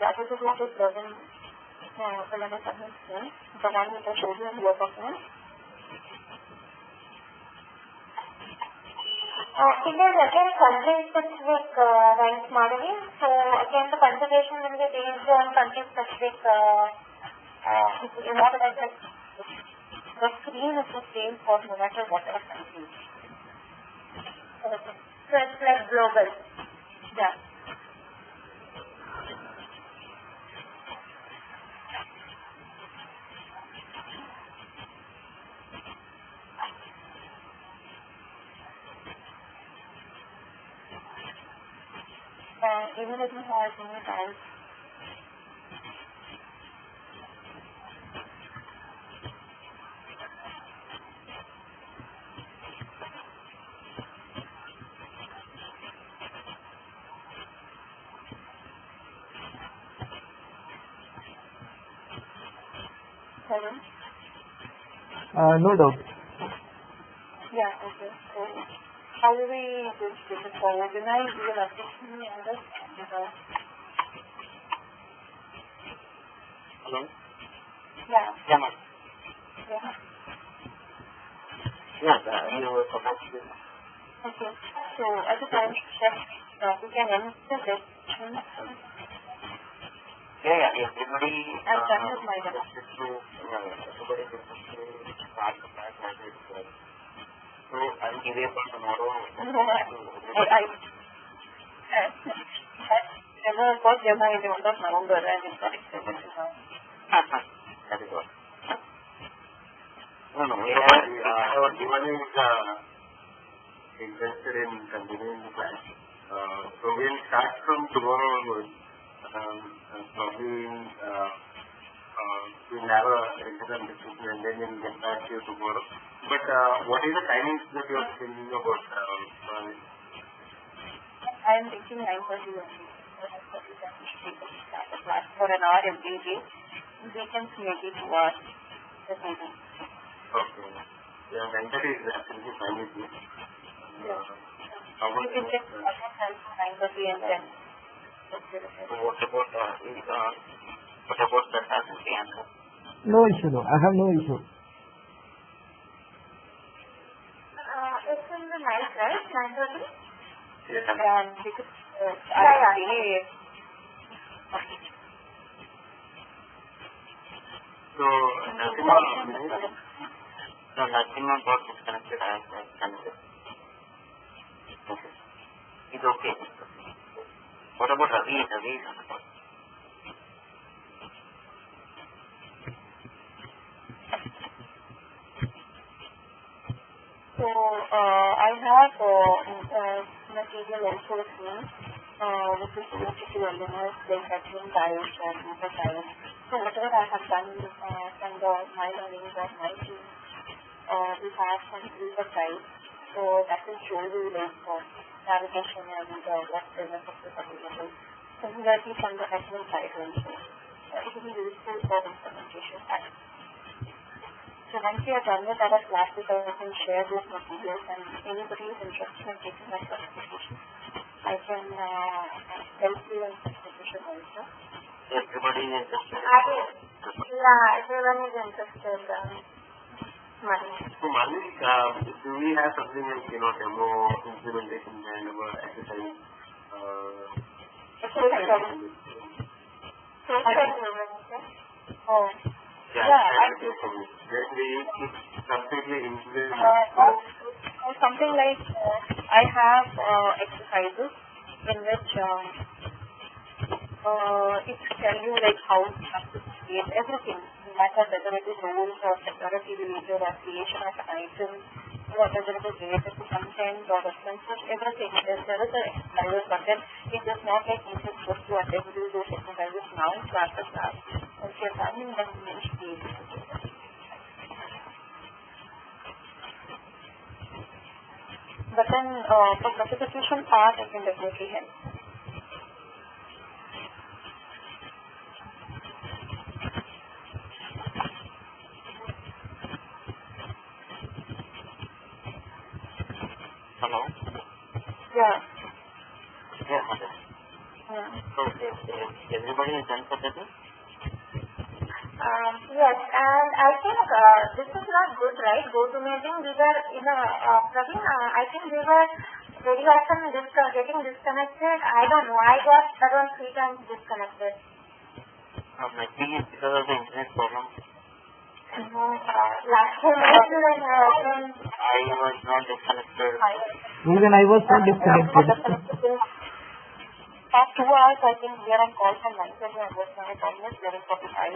That is what is present LMS admin screen. The one which I showed you in your document. It is again country-specific, right, Madhavi? So again the configuration will be based on country-specific, what I said. The screen is the same for no matter whatever country. Okay. So it's like global. Yeah. Even if you have any times. No doubt. Yeah, okay. So, how do we go to take it forward? When I do an assessment, I understand because... Hello? Yeah. Yeah, ma'am. Yeah. Yes, you were supposed to. Okay. So, at the time check, we can end the session. Yeah, everybody I've done with my everybody is supposed to start the class as well. So I'll give you for tomorrow. Never got Gemma in the month of November and it's not extended to now. That is what. No, our demand is interested in continuing the class. So we'll start from tomorrow onwards. Probably we'll have a internal discussion and then we'll get back to you tomorrow. But what is the timings that you are thinking about? I am thinking 9:30 only. 9:30 class for an hour every day. We can make it work. Okay. Yeah, 9:30 is absolutely fine with me. Yeah. You can check what time for 9:30 and then. So what about that as the answer? No issue, no. I have no issue. It's in the night, right? 9:30? Yes, And because So nothing got disconnected. I have connected. Okay. It's okay. What about Ravi? Ravi is on the call. So I have material also is same, which is related to LMS, like admin types and user types. So whatever I have done from my learnings of my team, we have some user types. So that will show you like navigation and what business is available. Similarly from the admin side also. It will be useful for implementation time. So once you are done with our classes, I can share those materials, and anybody is interested in taking my certification, I can help you in certification also. Everybody is interested. Yeah, everyone is interested. Mani. So Mani, do we have something like, demo, implementation, and exercise? Oh. Something like I have exercises in which it tell you like how you have to create everything, no matter whether it is roles or security related or creation of an item, whether it is related to content or references, everything. There is an exercise, but then it is not like you should just to attend to those exercises now in class as class. Once you are done, then you should be able to do that. But then for certification part, I can definitely help. Hello? Yeah. Yeah, okay. Yeah. So, everybody is done for that? Yes, and I think this is not good, right? GoToMeeting, we were, Praveen, I think we were very often getting disconnected. I don't know, I got around 3 times disconnected. Maybe it's because of the internet problem. Last time I was not disconnected. Even I was not disconnected. Past 2 hours, I think we are on call from 9:30 and was almost 11:45.